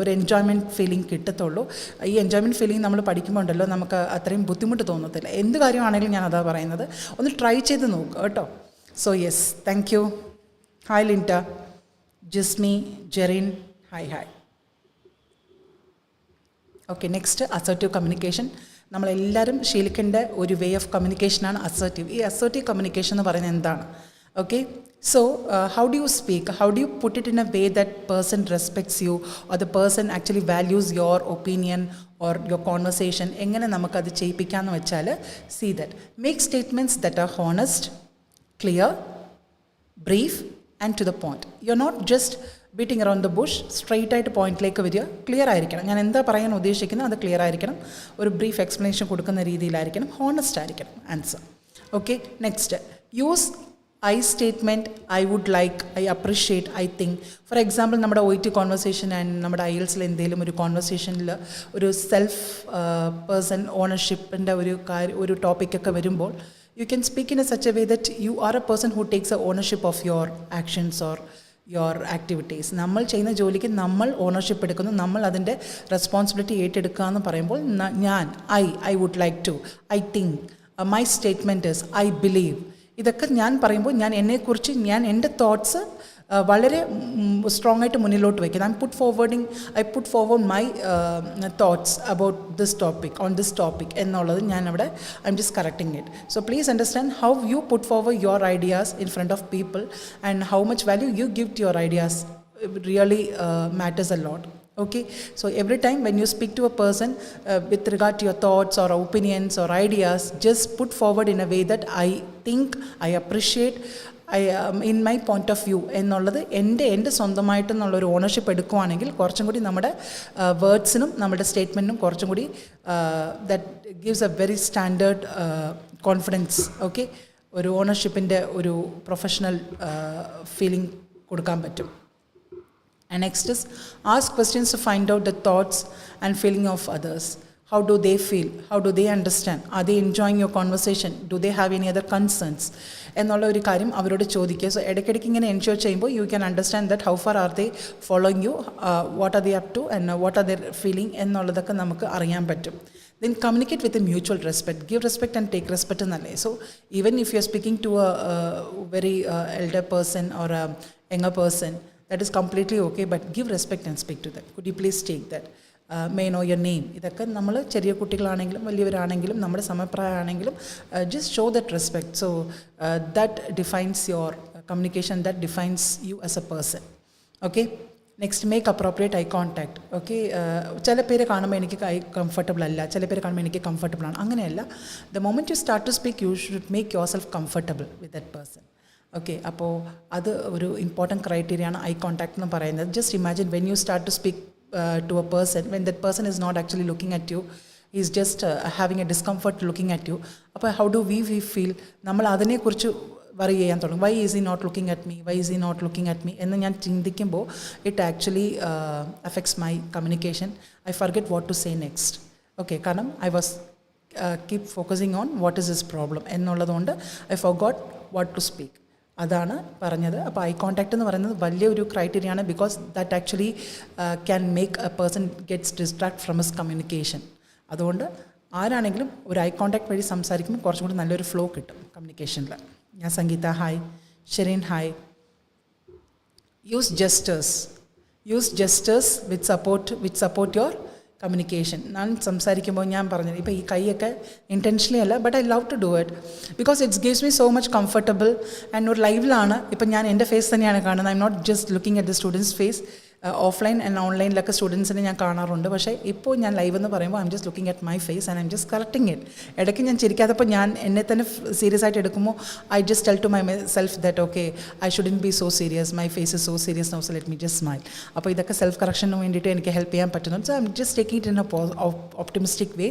ഒരു എൻജോയ്മെൻറ്റ് ഫീലിംഗ് കിട്ടത്തുള്ളൂ. ഈ എൻജോയ്മെൻറ്റ് ഫീലിംഗ് നമ്മൾ പഠിക്കുമ്പോൾ ഉണ്ടല്ലോ, നമുക്ക് അത്രയും ബുദ്ധിമുട്ട് തോന്നത്തില്ല. എന്ത് കാര്യമാണെങ്കിലും ഞാൻ അതാ പറയുന്നത്, ഒന്ന് ട്രൈ ചെയ്ത് നോക്കുക കേട്ടോ. So yes, thank you. Hi Linta, Jismi, Jerin, hi. Okay, next assertive communication. നമ്മളെല്ലാവരും ശീലിക്കേണ്ട ഒരു വേ ഓഫ് കമ്മ്യൂണിക്കേഷനാണ് അസർട്ടീവ്. ഈ അസർട്ടീവ് കമ്മ്യൂണിക്കേഷൻ എന്ന് പറയുന്നത് എന്താണ്? Okay, so how do you speak? How do you put it in a way that person respects you or the person actually values your opinion or your conversation എങ്ങനെ നമുക്കത് ചെയ്യിപ്പിക്കാമെന്ന് വെച്ചാൽ see that make statements that are honest, clear, brief and to the point. You're not just beating around the bush, straight ആയിട്ട് പോയിന്റിലേക്ക് വരിക. Clear ആയിരിക്കണം, ഞാൻ എന്താ പറയാൻ ഉദ്ദേശിക്കുന്നത് അത് ക്ലിയർ ആയിരിക്കണം, ഒരു ബ്രീഫ് എക്സ്പ്ലനേഷൻ കൊടുക്കുന്ന രീതിയിലായിരിക്കണം, ഹോണസ്റ്റ് ആയിരിക്കണം answer. Okay, next use I statement, I would like, I appreciate, I think. For example നമ്മുടെ OET കോൺവെർസേഷൻ ആൻഡ് നമ്മുടെ IELTSൽ എന്തെങ്കിലും ഒരു കോൺവെർസേഷനിൽ ഒരു സെൽഫ് പേഴ്സൺ ഓണർഷിപ്പിൻ്റെ ഒരു ടോപ്പിക്കൊക്കെ വരുമ്പോൾ you can speak in a such a way that you are a person who takes a ownership of your actions or your activities. നമ്മൾ ചെയ്യുന്ന ജോലിക്ക് നമ്മൾ ഓണർഷിപ്പ് എടുക്കുന്നു, നമ്മൾ അതിൻ്റെ റെസ്പോൺസിബിലിറ്റി ഏറ്റെടുക്കുക എന്ന് പറയുമ്പോൾ ഞാൻ I would like to, I think, my statement is, I believe. ഇതൊക്കെ ഞാൻ പറയുമ്പോൾ ഞാൻ എന്നെക്കുറിച്ച് എൻ്റെ തോട്ട്സ് വളരെ സ്ട്രോങ് ആയിട്ട് മുന്നിലോട്ട് വയ്ക്കുന്നത്. I put forward my thoughts about this topic, on this topic എന്നുള്ളത് ഞാൻ അവിടെ I'm just correcting it. So please understand how you put forward your ideas in front of people and how much value you give to your ideas really matters a lot. Okay, so every time when you speak to a person with regard to your thoughts or opinions or ideas, just put forward in a way that I think, I appreciate, in my point of view എന്നുള്ളത് എൻ്റെ സ്വന്തമായിട്ടെന്നുള്ളൊരു ownership എടുക്കുവാണെങ്കിൽ കുറച്ചും കൂടി നമ്മുടെ വേർഡ്സിനും നമ്മുടെ സ്റ്റേറ്റ്മെൻറ്റിനും കുറച്ചും കൂടി that gives A very standard confidence. Okay, ഒരു ഓണർഷിപ്പിൻ്റെ ഒരു പ്രൊഫഷണൽ ഫീലിംഗ് കൊടുക്കാൻ പറ്റും. And next is ask questions to find out the thoughts and feeling of others. How do they feel? How do they understand? Are they enjoying your conversation? Do they have any other concerns? എന്നുള്ള ഒരു കാര്യം അവരോട് ചോദിക്കുക. So ഇടയ്ക്കിടയ്ക്ക് ഇങ്ങനെ ensure ചെയ്യുമ്പോൾ you can understand that how far are they following you, what are they up to and what are their feeling എന്നുള്ളതൊക്കെ നമുക്ക് അറിയാൻ പറ്റും. Then communicate with a mutual respect. Give respect and take respect എന്നല്ലേ. So even if you are speaking to a very elder person or a younger person, that is completely okay, but give respect and speak to them. Could you please take that? May I know your name? ഇതൊക്കെ നമ്മൾ ചെറിയ കുട്ടികളാണെങ്കിലും വലിയവരാണെങ്കിലും നമ്മുടെ സമപ്രായമാണെങ്കിലും just show that respect. So that defines your communication, that defines you as a person. Okay, next make appropriate eye contact. Okay, ചില പേര് കാണുമ്പോൾ എനിക്ക് comfortable അല്ല, ചില പേര് കാണുമ്പോൾ എനിക്ക് കംഫർട്ടബിൾ ആണ്, അങ്ങനെയല്ല. The moment you start to speak, you should make yourself comfortable with that person. Okay, അപ്പോൾ അത് ഒരു ഇമ്പോർട്ടൻറ്റ് ക്രൈറ്റീരിയയാണ് ഐ കോൺടാക്ട് എന്ന് പറയുന്നത്. Just imagine when you start to speak to a person, when that person is not actually looking at you, is just having a discomfort looking at you. അപ്പോൾ how do we feel? നമ്മൾ അതിനെക്കുറിച്ച് worry ചെയ്യാൻ തുടങ്ങും. Why is he not looking at me, why is he not looking at me എന്ന് ഞാൻ ചിന്തിക്കുമ്പോൾ it actually affects my communication. I forget what to say next. Okay, കാരണം I was keep focusing on what is this problem എന്നുള്ളതുകൊണ്ട് I forgot what to speak. അതാണ് പറഞ്ഞത്. അപ്പോൾ eye contact എന്ന് പറയുന്നത് വലിയൊരു ക്രൈറ്റീരിയയാണ്, because that actually can make a person gets distract from his communication. അതുകൊണ്ട് ആരാണെങ്കിലും ഒരു ഐ കോൺടാക്ട് വഴി സംസാരിക്കുമ്പോൾ കുറച്ചും കൂടി നല്ലൊരു ഫ്ലോ കിട്ടും കമ്മ്യൂണിക്കേഷനിൽ. ഞാൻ Sangeetha, hi. Shereen, hi. Use gestures which support your communication. ഞാൻ സംസാരിക്കുമ്പോൾ ഞാൻ പറഞ്ഞത് ഇപ്പോൾ ഈ കൈയൊക്കെ ഇൻറ്റൻഷനലി അല്ല, but I love to do it because it's gives me so much comfortable. And ഒരു ലൈവിലാണ് ഇപ്പം ഞാൻ എൻ്റെ ഫേസ് തന്നെയാണ് കാണുന്നത്. I M not just looking at the students face. Offline and ഓൺലൈനിലൊക്കെ സ്റ്റുഡൻസിനെ ഞാൻ കാണാറുണ്ട്, പക്ഷേ ഇപ്പോൾ ഞാൻ ലൈവ് എന്ന് പറയുമ്പോൾ I'm just looking at my face and I'm just correcting it. ഇടയ്ക്ക് ഞാൻ ചിരിക്കാത്തപ്പോൾ ഞാൻ എന്നെ തന്നെ സീരിയസ് ആയിട്ട് എടുക്കുമ്പോൾ I just tell to myself that okay I shouldn't be so serious, my face is so serious now, so let me just smile. അപ്പോൾ ഇതൊക്കെ സെൽഫ് കറക്ഷന് വേണ്ടിയിട്ട് എനിക്ക് ഹെൽപ്പ് ചെയ്യാൻ പറ്റുന്നുണ്ട്. So I'm just taking it in a optimistic way.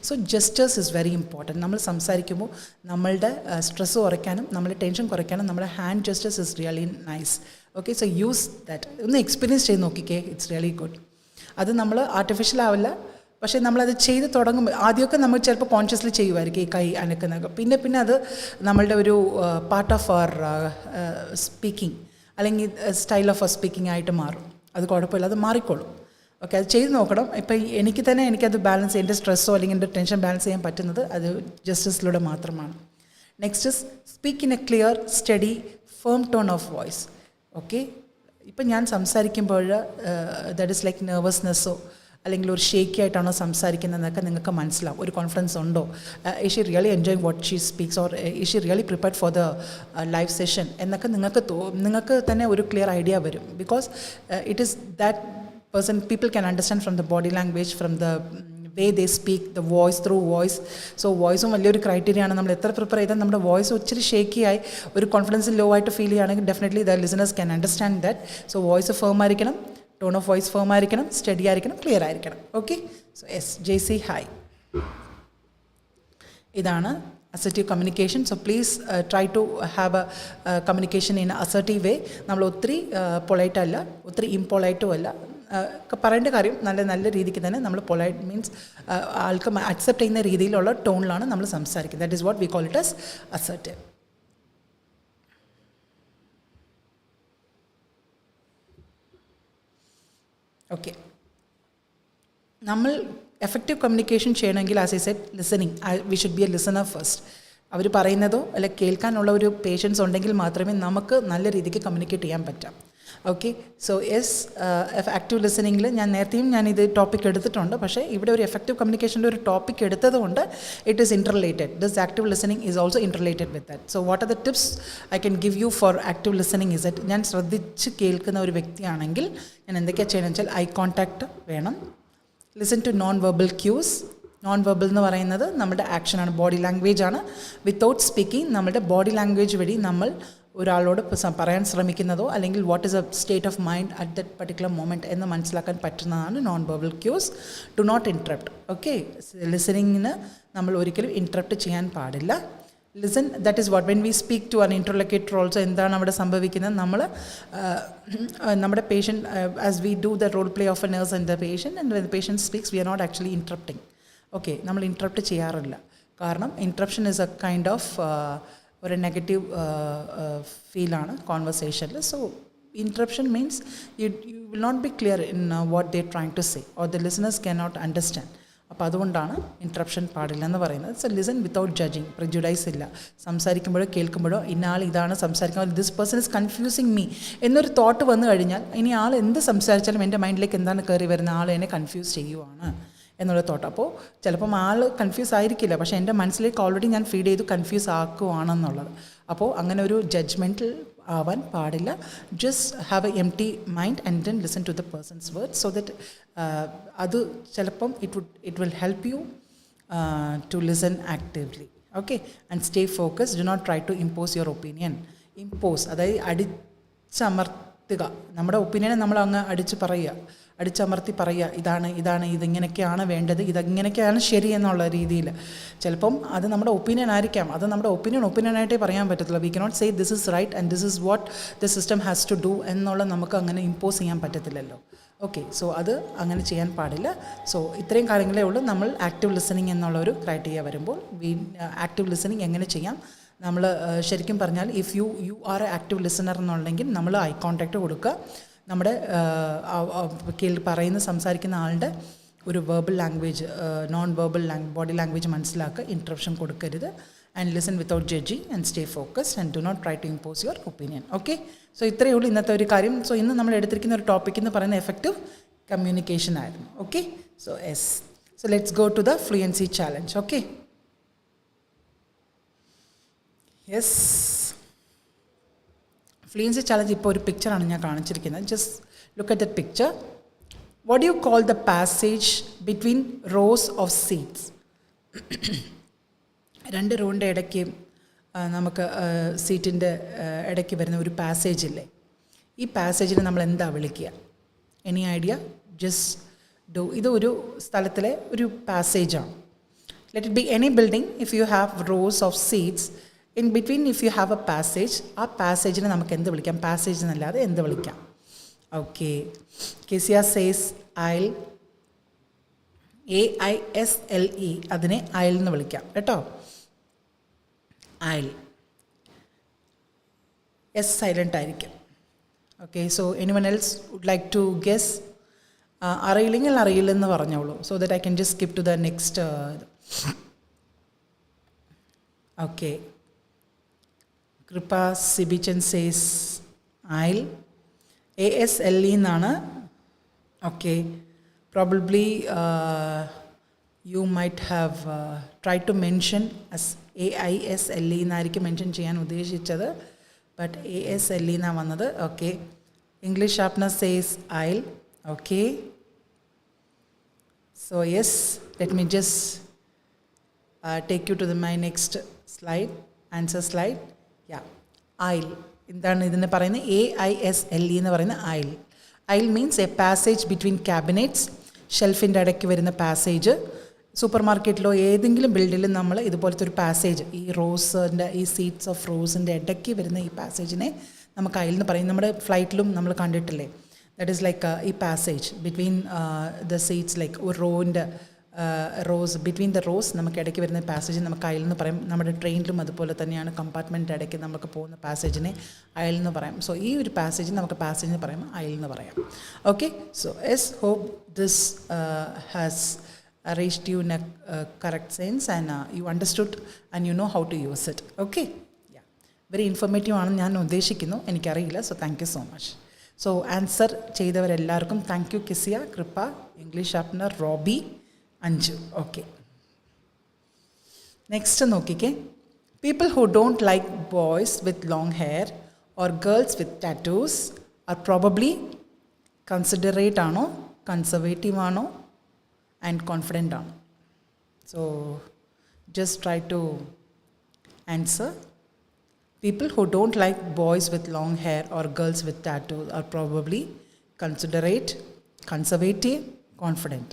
So gestures is very important. നമ്മൾ സംസാരിക്കുമ്പോൾ നമ്മളുടെ സ്ട്രെസ്സ് കുറയ്ക്കാനും നമ്മുടെ ടെൻഷൻ കുറയ്ക്കാനും നമ്മുടെ hand gestures is really nice. Okay, so use that. ഒന്ന് എക്സ്പീരിയൻസ് ചെയ്ത് നോക്കിക്കേ, ഇറ്റ്സ് റിയലി ഗുഡ്. അത് നമ്മൾ ആർട്ടിഫിഷ്യൽ ആവില്ല, പക്ഷേ നമ്മളത് ചെയ്ത് തുടങ്ങുമ്പോൾ ആദ്യമൊക്കെ നമ്മൾ ചിലപ്പോൾ കോൺഷ്യസ്ലി ചെയ്യുമായിരിക്കും ഈ കൈ അനക്കുന്നതൊക്കെ. പിന്നെ അത് നമ്മളുടെ ഒരു പാർട്ട് ഓഫ് അവർ സ്പീക്കിംഗ് അല്ലെങ്കിൽ സ്റ്റൈൽ ഓഫ് അവർ സ്പീക്കിംഗ് ആയിട്ട് മാറും. അത് കുഴപ്പമില്ല, അത് മാറിക്കോളും. ഓക്കെ, അത് ചെയ്ത് നോക്കണം. ഇപ്പം എനിക്കത് ബാലൻസ്, എൻ്റെ സ്ട്രെസ്സോ അല്ലെങ്കിൽ എൻ്റെ ടെൻഷൻ ബാലൻസ് ചെയ്യാൻ പറ്റുന്നത് അത് ജസ്റ്റിസിലൂടെ മാത്രമാണ്. Next is speak in A clear, study, firm tone of voice. Okay, ഇപ്പം ഞാൻ സംസാരിക്കുമ്പോൾ ദാറ്റ് ഇസ് ലൈക്ക് നെർവസ്നെസ്സോ അല്ലെങ്കിൽ ഒരു ഷേക്കി ആയിട്ടാണോ സംസാരിക്കുന്നതെന്നൊക്കെ നിങ്ങൾക്ക് മനസ്സിലാവും. ഒരു കോൺഫിഡൻസ് ഉണ്ടോ, is she really enjoying what she speaks or is she really prepared for the live session എന്നൊക്കെ നിങ്ങൾക്ക് തന്നെ ഒരു ക്ലിയർ ഐഡിയ വരും. Because it is that person, people can understand from the body language, from the way they speak the voice through voice. So വോയിസും വലിയൊരു criteria ആണ്. നമ്മൾ എത്ര പ്രിപ്പയർ ചെയ്താൽ നമ്മുടെ വോയിസ് ഒത്തിരി ഷേക്കിയായി ഒരു കോൺഫിഡൻസ് ലോ ആയിട്ട് ഫീൽ ചെയ്യുകയാണെങ്കിൽ definitely the listeners can understand that. So voice firm ആയിരിക്കണം, ടോൺ ഓഫ് വോയിസ് ഫേം ആയിരിക്കണം, സ്റ്റഡി ആയിരിക്കണം, ക്ലിയർ ആയിരിക്കണം. Okay, so S JC hi. ഇതാണ് assertive communication. So please try to have a communication in an assertive way. നമ്മൾ ഒത്തിരി polite അല്ല, ഒത്തിരി ഇംപൊളൈറ്റും അല്ല. പറയേണ്ട കാര്യം നല്ല നല്ല രീതിക്ക് തന്നെ നമ്മൾ പൊളൈറ്റ് മീൻസ് ആൾക്ക് അക്സെപ്റ്റ് ചെയ്യുന്ന രീതിയിലുള്ള ടോണിലാണ് നമ്മൾ സംസാരിക്കുന്നത്. That is what we call it as assertive. Okay, നമ്മൾ എഫക്റ്റീവ് കമ്മ്യൂണിക്കേഷൻ ചെയ്യണമെങ്കിൽ as I said listening, we should be a listener first. അവർ പറയുന്നതോ അല്ലെ കേൾക്കാനുള്ള ഒരു പേഷ്യൻസ് ഉണ്ടെങ്കിൽ മാത്രമേ നമുക്ക് നല്ല രീതിക്ക് കമ്മ്യൂണിക്കേറ്റ് ചെയ്യാൻ പറ്റാം. ഓക്കെ, സോ യെസ്, ആക്റ്റീവ് ലിസണിങ്ങിൽ ഞാൻ ഇത് ടോപ്പിക് എടുത്തിട്ടുണ്ട്. പക്ഷേ ഇവിടെ ഒരു എഫക്റ്റീവ് കമ്മ്യൂണിക്കേഷൻ്റെ ഒരു ടോപ്പിക് എടുത്തതുകൊണ്ട് it is interrelated. This active listening is also interrelated with that. So what are the tips I can give you for active listening is that, ഞാൻ ശ്രദ്ധിച്ച് കേൾക്കുന്ന ഒരു വ്യക്തിയാണെങ്കിൽ ഞാൻ എന്തൊക്കെയാണ് ചെയ്യണമെന്ന് വെച്ചാൽ ഐ കോൺടാക്റ്റ് വേണം. Listen to non verbal cues. Non verbal എന്ന് പറയുന്നത് നമ്മുടെ ആക്ഷനാണ്, ബോഡി ലാംഗ്വേജ് ആണ്. വിത്തൗട്ട് സ്പീക്കിംഗ് നമ്മുടെ ബോഡി ലാംഗ്വേജ് വഴി നമ്മൾ ഒരാളോട് പറയാൻ ശ്രമിക്കുന്നതോ അല്ലെങ്കിൽ what is A state of mind at that particular moment എന്ന് മനസ്സിലാക്കാൻ പറ്റുന്നതാണ് non verbal cues. To not interrupt. Okay, ലിസണിങ്ങിന് നമ്മൾ ഒരിക്കലും ഇൻട്രപ്റ്റ് ചെയ്യാൻ പാടില്ല. Listen, that is what when we speak to an interlocutor also എന്താണ് അവിടെ സംഭവിക്കുന്നത്, നമ്മൾ നമ്മുടെ patient as we do the role play of a nurse and the patient and when the patient speaks we are not actually interrupting. Okay, നമ്മൾ interrupt ചെയ്യാറില്ല. കാരണം interruption is A kind of ഒരു negative ഫീലാണ് കോൺവെർസേഷനിൽ. So interruption means you will not be clear in what they trying to say or the listeners can not understand. അപ്പോൾ അതുകൊണ്ടാണ് interruption പാടില്ലെന്ന് പറയുന്നത്. So listen without judging, prejudice ഇല്ല. സംസാരിക്കുമ്പോഴോ കേൾക്കുമ്പോഴോ ഇന്ന ആൾ ഇതാണ് സംസാരിക്കുന്നത്, this person is confusing me എന്നൊരു തോട്ട് വന്നു കഴിഞ്ഞാൽ ഇനി ആൾ എന്ത് സംസാരിച്ചാലും എൻ്റെ മൈൻഡിലേക്ക് എന്താണ് കയറി വരുന്നത്, ആൾ എന്നെ കൺഫ്യൂസ് ചെയ്യുവാണ് എന്നുള്ള തോട്ട്. അപ്പോൾ ചിലപ്പം ആൾ കൺഫ്യൂസ് ആയിരിക്കില്ല, പക്ഷേ എൻ്റെ മനസ്സിലേക്ക് ഓൾറെഡി ഞാൻ ഫീഡ് ചെയ്ത് കൺഫ്യൂസ് ആക്കുവാണെന്നുള്ളത്. അപ്പോൾ അങ്ങനെ ഒരു ജഡ്ജ്മെൻറ്റിൽ ആവാൻ പാടില്ല. Just have a empty mind and then listen to the person's word so that അത് ചിലപ്പം it will help you to listen actively. Okay, and stay focus. Do not try to impose your opinion. Impose അതായത് അടിച്ചമർത്തുക. നമ്മുടെ ഒപ്പീനിയനെ നമ്മൾ അങ്ങ് അടിച്ചമർത്തി പറയുക, ഇതാണ് ഇതിങ്ങനെയൊക്കെയാണ് വേണ്ടത്, ഇതെങ്ങനെയൊക്കെയാണ് ശരി എന്നുള്ള രീതിയിൽ. ചിലപ്പം അത് നമ്മുടെ ഒപ്പീനിയൻ ആയിരിക്കാം, അത് നമ്മുടെ ഒപ്പീനിയനായിട്ടേ പറയാൻ പറ്റത്തില്ല. We cannot say this is right and this is what the system has to do എന്നുള്ള നമുക്ക് അങ്ങനെ ഇമ്പോസ് ചെയ്യാൻ പറ്റത്തില്ലല്ലോ. ഓക്കെ, സോ അത് അങ്ങനെ ചെയ്യാൻ പാടില്ല. സോ ഇത്രയും കാര്യങ്ങളേ ഉള്ളൂ. നമ്മൾ ആക്റ്റീവ് ലിസണിങ് എന്നുള്ള ഒരു ക്രൈറ്റീരിയ വരുമ്പോൾ ആക്റ്റീവ് ലിസണിങ് എങ്ങനെ ചെയ്യാം, നമ്മൾ ശരിക്കും പറഞ്ഞാൽ if you are a active listener എന്നുണ്ടെങ്കിൽ നമ്മൾ ഐ കോൺടാക്റ്റ് കൊടുക്കുക. നമ്മുടെ സംസാരിക്കുന്ന ആളുടെ ഒരു verbal language, non verbal body language മനസ്സിലാക്കുക. ഇൻട്രപ്ഷൻ കൊടുക്കരുത്. And listen without judging and stay focused and do not try to impose your opinion. Okay, so ഇത്രയേ ഉള്ളൂ ഇന്നത്തെ ഒരു കാര്യം. സോ ഇന്ന് നമ്മൾ എടുത്തിരിക്കുന്ന ഒരു ടോപ്പിക് എന്ന് പറയുന്നത് എഫക്റ്റീവ് കമ്മ്യൂണിക്കേഷൻ ആയിരുന്നു. Okay, so yes, so let's go to the fluency challenge. Okay, yes, fluency challenge ഇപ്പോൾ ഒരു പിക്ചറാണ് ഞാൻ കാണിച്ചിരിക്കുന്നത്. Just look at that picture. What do you call the passage between rows of seats? രണ്ട് റോൻ്റെ ഇടയ്ക്ക് നമുക്ക് സീറ്റിൻ്റെ ഇടയ്ക്ക് വരുന്ന ഒരു പാസേജ് ഇല്ലേ, ഈ പാസേജിനെ നമ്മൾ എന്താ വിളിക്കുക? Any idea? Just do. ഇത് ഒരു സ്ഥലത്തിലെ ഒരു പാസേജാണ്. Let it be any building. If you have rows of seats in between, if you have a passage, ആ പാസേജിനെ നമുക്ക് എന്ത് വിളിക്കാം? പാസേജ് എന്നല്ലാതെ എന്ത് വിളിക്കാം? Okay, Kezia says aisle, AISLE, അതിനെ അയൽ എന്ന് വിളിക്കാം കേട്ടോ. അയൽ, എസ് സൈലൻ്റ് ആയിരിക്കും. Okay, so anyone else would like to guess? അറിയില്ലെങ്കിൽ അറിയില്ലെന്ന് പറഞ്ഞോളൂ, so that I can just skip to the next. Okay, Kripa Sibichan says aisle, ASLE എന്നാണ്. Okay, probably you might have tried to mention as AISLE എന്നായിരിക്കും mention ചെയ്യാൻ ഉദ്ദേശിച്ചത്, but ASLE എന്നാണ് വന്നത്. Okay, English sharpener says അയൽ. Okay, So yes, let me just take you to my next slide, answer slide. Yeah, aisle. എന്താണ് ഇതിനെ പറയുന്നത്? AISLE എന്ന് പറയുന്ന aisle. Aisle means a passage between cabinets. ഷെൽഫിൻ്റെ ഇടയ്ക്ക് വരുന്ന പാസേജ്. സൂപ്പർ മാർക്കറ്റിലോ ഏതെങ്കിലും ബിൽഡിലും നമ്മൾ ഇതുപോലത്തെ ഒരു പാസേജ്, ഈ റോസിൻ്റെ ഈ സീറ്റ്സ് ഓഫ് റോസിൻ്റെ ഇടയ്ക്ക് വരുന്ന ഈ പാസേജിനെ നമുക്ക് aisle എന്ന് പറയും. നമ്മുടെ ഫ്ലൈറ്റിലും നമ്മൾ കണ്ടിട്ടില്ലേ? ദാറ്റ് ഈസ് ലൈക്ക് ഈ passage between the seats, like ഒരു റോവിൻ്റെ റോസ്, ബിറ്റ്വീൻ ദ റോസ് നമുക്ക് ഇടയ്ക്ക് വരുന്ന പാസേജ് നമുക്ക് aisle എന്ന് പറയും. നമ്മുടെ ട്രെയിനിലും അതുപോലെ തന്നെയാണ്, കമ്പാർട്ട്മെൻറ്റ് ഇടയ്ക്ക് നമുക്ക് പോകുന്ന പാസേജിനെ aisle എന്ന് പറയാം. സോ ഈ ഒരു പാസേജ് നമുക്ക് പാസേജ് എന്ന് പറയുമ്പോൾ aisle എന്ന് പറയാം. Okay, so yes, hope this has reached you in a correct sense and you understood and you know how to use it. Okay, yeah, very informative ആണെന്ന് ഞാൻ ഉദ്ദേശിക്കുന്നു, എനിക്കറിയില്ല. So thank you so much. So answer ചെയ്തവരെല്ലാവർക്കും thank you. Kizia, Kripa, English sharpener, Robi, Anju. Okay, next നോക്കിക്കേ. People who don't like boys with long hair or girls with tattoos are probably considerate ആണോ, conservative ആണോ, and confident ആണോ? So just try to answer. People who don't like boys with long hair or girls with tattoos are probably considerate, conservative, confident.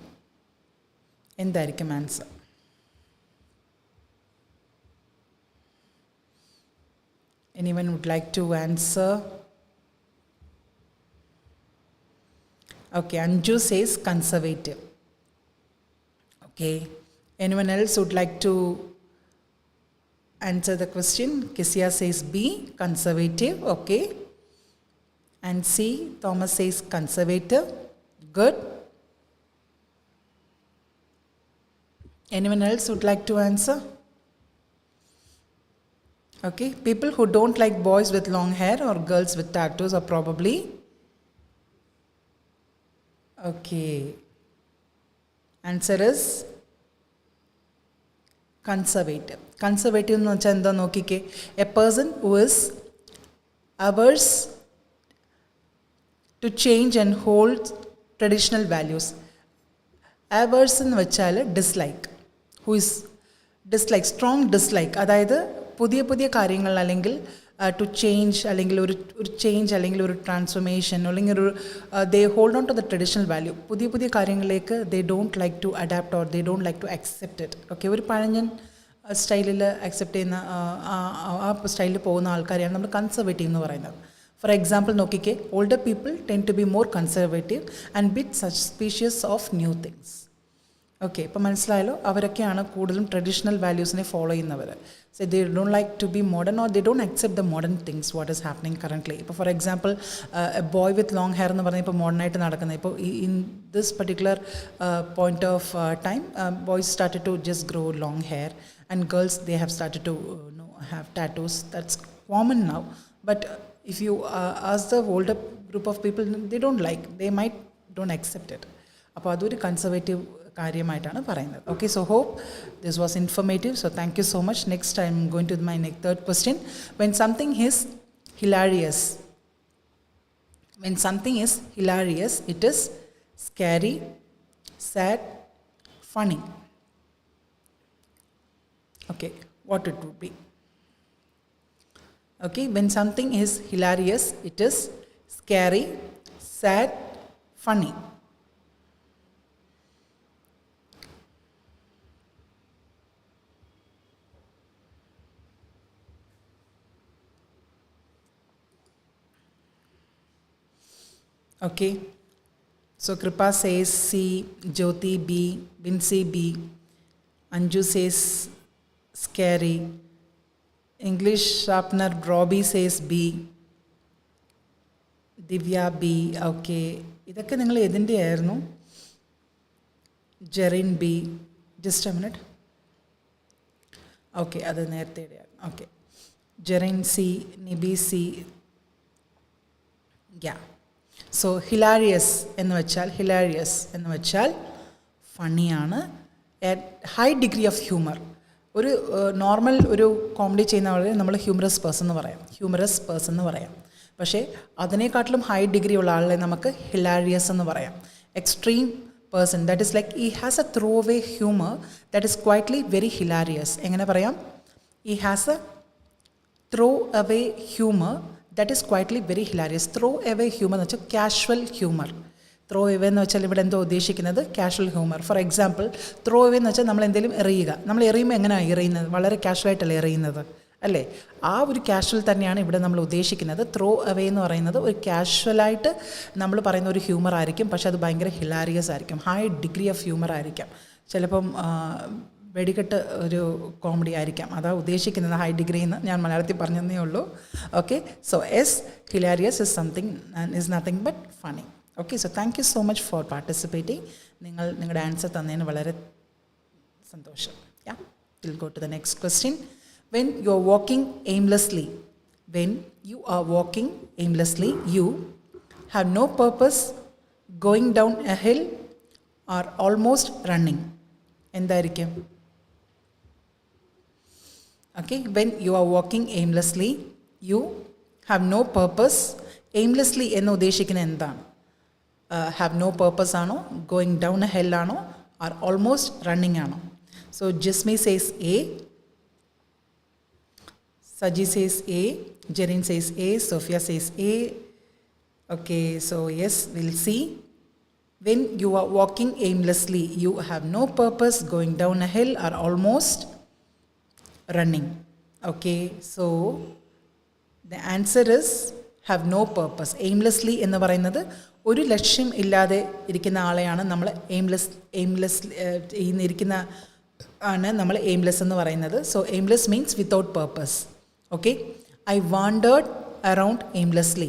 എന്തായിരിക്കും answer? Anyone would like to answer? Okay, Anju says conservative. Okay, anyone else would like to answer the question? Kisia says B, conservative. Okay, and C, Thomas says conservative. Good. Anyone else would like to answer? Okay, people who don't like boys with long hair or girls with tattoos are probably, okay, answer is conservative. Conservative എന്ന് വെച്ചാൽ എന്താ നോക്കിക്കേ? A person who is averse to change and hold traditional values. Averse എന്ന് വെച്ചാൽ dislike. Who is dislike, strong dislike, അതായത് പുതിയ പുതിയ കാര്യങ്ങൾ അല്ലെങ്കിൽ ടു ചേഞ്ച്, അല്ലെങ്കിൽ ഒരു ചേഞ്ച്, അല്ലെങ്കിൽ ഒരു ട്രാൻസ്ഫോർമേഷൻ, അല്ലെങ്കിൽ ഒരു they hold on to the traditional value. പുതിയ പുതിയ കാര്യങ്ങളിലേക്ക് they don't like to adapt or they don't like to accept it. Okay, ഒരു പഴഞ്ഞൻ സ്റ്റൈലിൽ അക്സെപ്റ്റ് ചെയ്യുന്ന ആ സ്റ്റൈലിൽ പോകുന്ന ആൾക്കാരെയാണ് നമ്മൾ കൺസർവേറ്റീവ് എന്ന് പറയുന്നത്. ഫോർ എക്സാമ്പിൾ നോക്കിക്കേ, older people tend to be more conservative and bit suspicious of new things. Okay, ഇപ്പോൾ മനസ്സിലായല്ലോ? അവരൊക്കെയാണ് കൂടുതലും ട്രഡീഷണൽ വാല്യൂസിനെ ഫോളോ ചെയ്യുന്നവർ. So they don't like to be modern or they don't accept the modern things what is happening currently. ഇപ്പോൾ for example a boy with long hair എന്ന് പറഞ്ഞാൽ ഇപ്പോൾ മോഡേണായിട്ട് നടക്കുന്നത്. ഇപ്പോൾ in this particular point of time boys started to just grow long hair and girls, they have started to have tattoos. That's common now. But if you ask the older group of people, they don't like, they might don't accept it. അപ്പോൾ അതൊരു conservative കാര്യമായിട്ടാണ് പറയുന്നത്. Okay, so hope this was informative. So thank you so much. Next I'm going to my third question. When something is hilarious, when something is hilarious, it is scary, sad, funny. Okay, what it would be? Okay, when something is hilarious, it is scary, sad, funny. Okay, so Kripa says C, Jyoti B, Vinci B, Anju says scary, English sharpener Robbie says B, Divya B. Okay, ഇതൊക്കെ നിങ്ങൾ ഏതിൻ്റെ ആയിരുന്നു? Jerin B, just a minute. Okay, അത് നേരത്തെയാണ്. Okay, Jerin C, Nibi C. Ya, so hilarious എന്ന് വെച്ചാൽ ഫണ്ണിയാണ്. High degree of humour. ഒരു നോർമൽ ഒരു കോമഡി ചെയ്യുന്ന ആളെ നമ്മൾ ഹ്യൂമറസ് പേഴ്സൺ എന്ന് പറയാം. പക്ഷേ അതിനേക്കാട്ടിലും ഹൈ ഡിഗ്രി ഉള്ള ആളെ നമുക്ക് ഹിലാരിയസ് എന്ന് പറയാം. Extreme person. That is like he has a throwaway humor that is quietly very hilarious. എങ്ങനെ പറയാം? He has a throwaway humor that is quietly very hilarious. Throwaway humor എന്ന് വെച്ചാൽ കാഷ്വൽ ഹ്യൂമർ. ത്രോ എവേ എന്ന് വെച്ചാൽ ഇവിടെ എന്തോ ഉദ്ദേശിക്കുന്നത് casual humour. For example, throw away എന്ന് വെച്ചാൽ നമ്മൾ എന്തെങ്കിലും എറിയുക. നമ്മൾ എറിയുമ്പോൾ എങ്ങനെയാണ് എറിയുന്നത്? വളരെ കാഷ്വലായിട്ടല്ലേ എറിയുന്നത്, അല്ലേ? ആ ഒരു കാഷ്വൽ തന്നെയാണ് ഇവിടെ നമ്മൾ ഉദ്ദേശിക്കുന്നത്. ത്രോ അവേ എന്ന് പറയുന്നത് ഒരു കാഷ്വലായിട്ട് നമ്മൾ പറയുന്ന ഒരു ഹ്യൂമർ ആയിരിക്കും, പക്ഷെ അത് ഭയങ്കര ഹിലാരിയസ് ആയിരിക്കും. ഹൈ ഡിഗ്രി ഓഫ് ഹ്യൂമർ ആയിരിക്കാം. ചിലപ്പം വെടികെട്ട് ഒരു കോമഡി ആയിരിക്കാം. അതാ ഉദ്ദേശിക്കുന്നത് ഹൈ ഡിഗ്രി എന്ന് ഞാൻ മലയാളത്തിൽ പറഞ്ഞതേ ഉള്ളൂ. Okay, so as hilarious is something is nothing but funny. Okay, so thank you so much for participating. നിങ്ങളുടെ ആൻസർ തന്നതിന് വളരെ സന്തോഷം. Ya, will go to the next question. When you are walking aimlessly, you have no purpose, going down a hill or almost running. എന്തായിരിക്കും? Okay, when you are walking aimlessly, you have no purpose. Aimlessly എന്ന് ഉദ്ദേശിക്കുന്നത് എന്താണ്? Have no purpose ആണോ, going down a hill ആണോ, or almost running ആണോ? So Jismi says A, Saji says A, Jerin says A, Sophia says A. Okay, so yes, we'll see. When you are walking aimlessly, you have no purpose, going down a hill or almost running. Okay, so the answer is have no purpose. Aimlessly എന്ന് പറയുന്നത് ഒരു ലക്ഷ്യം ഇല്ലാതെ ഇരിക്കുന്ന ആളെയാണ് നമ്മൾ aimless ഇരിക്കുന്ന ആണ് നമ്മൾ എയിംലെസ് എന്ന് പറയുന്നത്. So aimless means without purpose. Okay, I wandered around aimlessly.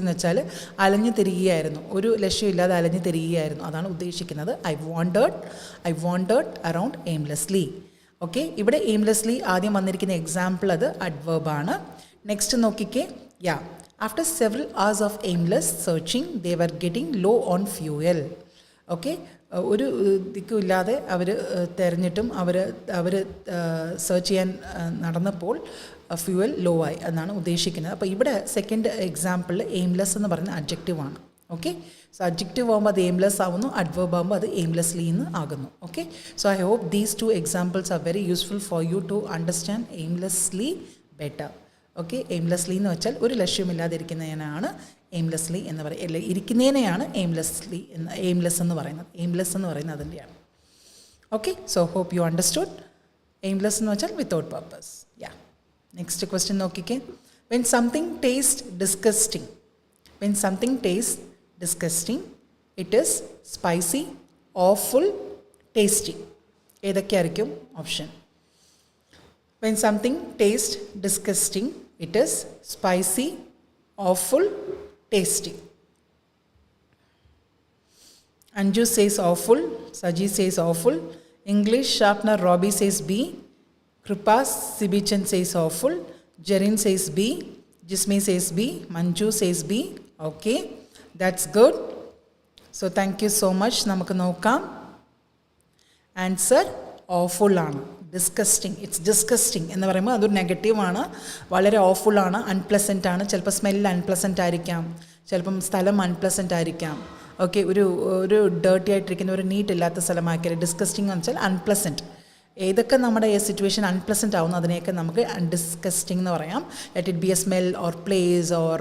എന്ന് വെച്ചാൽ അലഞ്ഞു തിരികെയായിരുന്നു, ഒരു ലക്ഷ്യമില്ലാതെ അലഞ്ഞു തിരികെയായിരുന്നു, അതാണ് ഉദ്ദേശിക്കുന്നത്. I wandered around aimlessly. Okay, ഇവിടെ എയിംലെസ്ലി ആദ്യം വന്നിരിക്കുന്ന എക്സാമ്പിൾ അത് അഡ്വേർബാണ്. നെക്സ്റ്റ് നോക്കിക്കേ. Ya, after several hours of aimless searching they were getting low on fuel. Okay, ഒരു ദിക്കുമില്ലാതെ അവർ തിരഞ്ഞിട്ടും അവർ സെർച്ച് ചെയ്യാൻ നടന്നപ്പോൾ ഫ്യൂവൽ ലോ ആയി എന്നാണ് ഉദ്ദേശിക്കുന്നത്. അപ്പോൾ ഇവിടെ സെക്കൻഡ് എക്സാമ്പിളിൽ എയിംലെസ് എന്ന് പറയുന്ന അഡ്ജക്റ്റീവാണ്. ഓക്കെ, സോ അഡ്ജക്റ്റീവ് ആകുമ്പോൾ അത് എയിംലെസ് ആവുന്നു, അഡ്വേർബ് ആകുമ്പോൾ അത് എയിംലെസ്ലി എന്ന് ആകുന്നു. Okay, so I hope these two examples are very useful for you to understand aimlessly better. Okay, aimlessly എന്ന് വെച്ചാൽ ഒരു ലക്ഷ്യമില്ലാതിരിക്കുന്നതിനാണ് എയിംലെസ്ലി എന്ന് പറയുന്നത്, ഇരിക്കുന്നതിനെയാണ് എയിംലെസ് എന്ന് പറയുന്നത് അതിൻ്റെയാണ്. Okay, so hope you understood. Aimless എന്ന് വെച്ചാൽ without purpose. Ya, next question നോക്കിക്കേ. When something taste disgusting, it is spicy, awful, tasty. ഏതൊക്കെയായിരിക്കും option? When something tastes disgusting, it is spicy, awful, tasty. Anju says awful, Saji says awful, English sharpener Robbie says B, Kripa Sibichan says awful, Jerin says B, Jismi says B, Manju says B. Okay, that's good. So thank you so much. Namakku nokkam. Answer awful ആണ്. It's disgusting എന്ന് പറയുമ്പോൾ അതൊരു നെഗറ്റീവാണ്, വളരെ ഓഫുള്ളാണ്, unpleasant ആണ്. ചിലപ്പോൾ smell unpleasant ആയിരിക്കാം, ചിലപ്പം സ്ഥലം അൺപ്ലസൻ്റ് ആയിരിക്കാം. ഓക്കെ, ഒരു ഡേർട്ടി ആയിട്ടിരിക്കുന്ന ഒരു നീറ്റ് ഇല്ലാത്ത സ്ഥലമാക്കിയാൽ ഡിസ്കസ്റ്റിംഗ് എന്ന് വെച്ചാൽ അൺപ്ലസൻറ്റ്. ഏതൊക്കെ നമ്മുടെ സിറ്റുവേഷൻ അൺപ്ലസൻ്റ് ആവുന്നു അതിനെയൊക്കെ നമുക്ക് ഡിസ്കസ്റ്റിംഗ് എന്ന് പറയാം. Let it B A smell or place or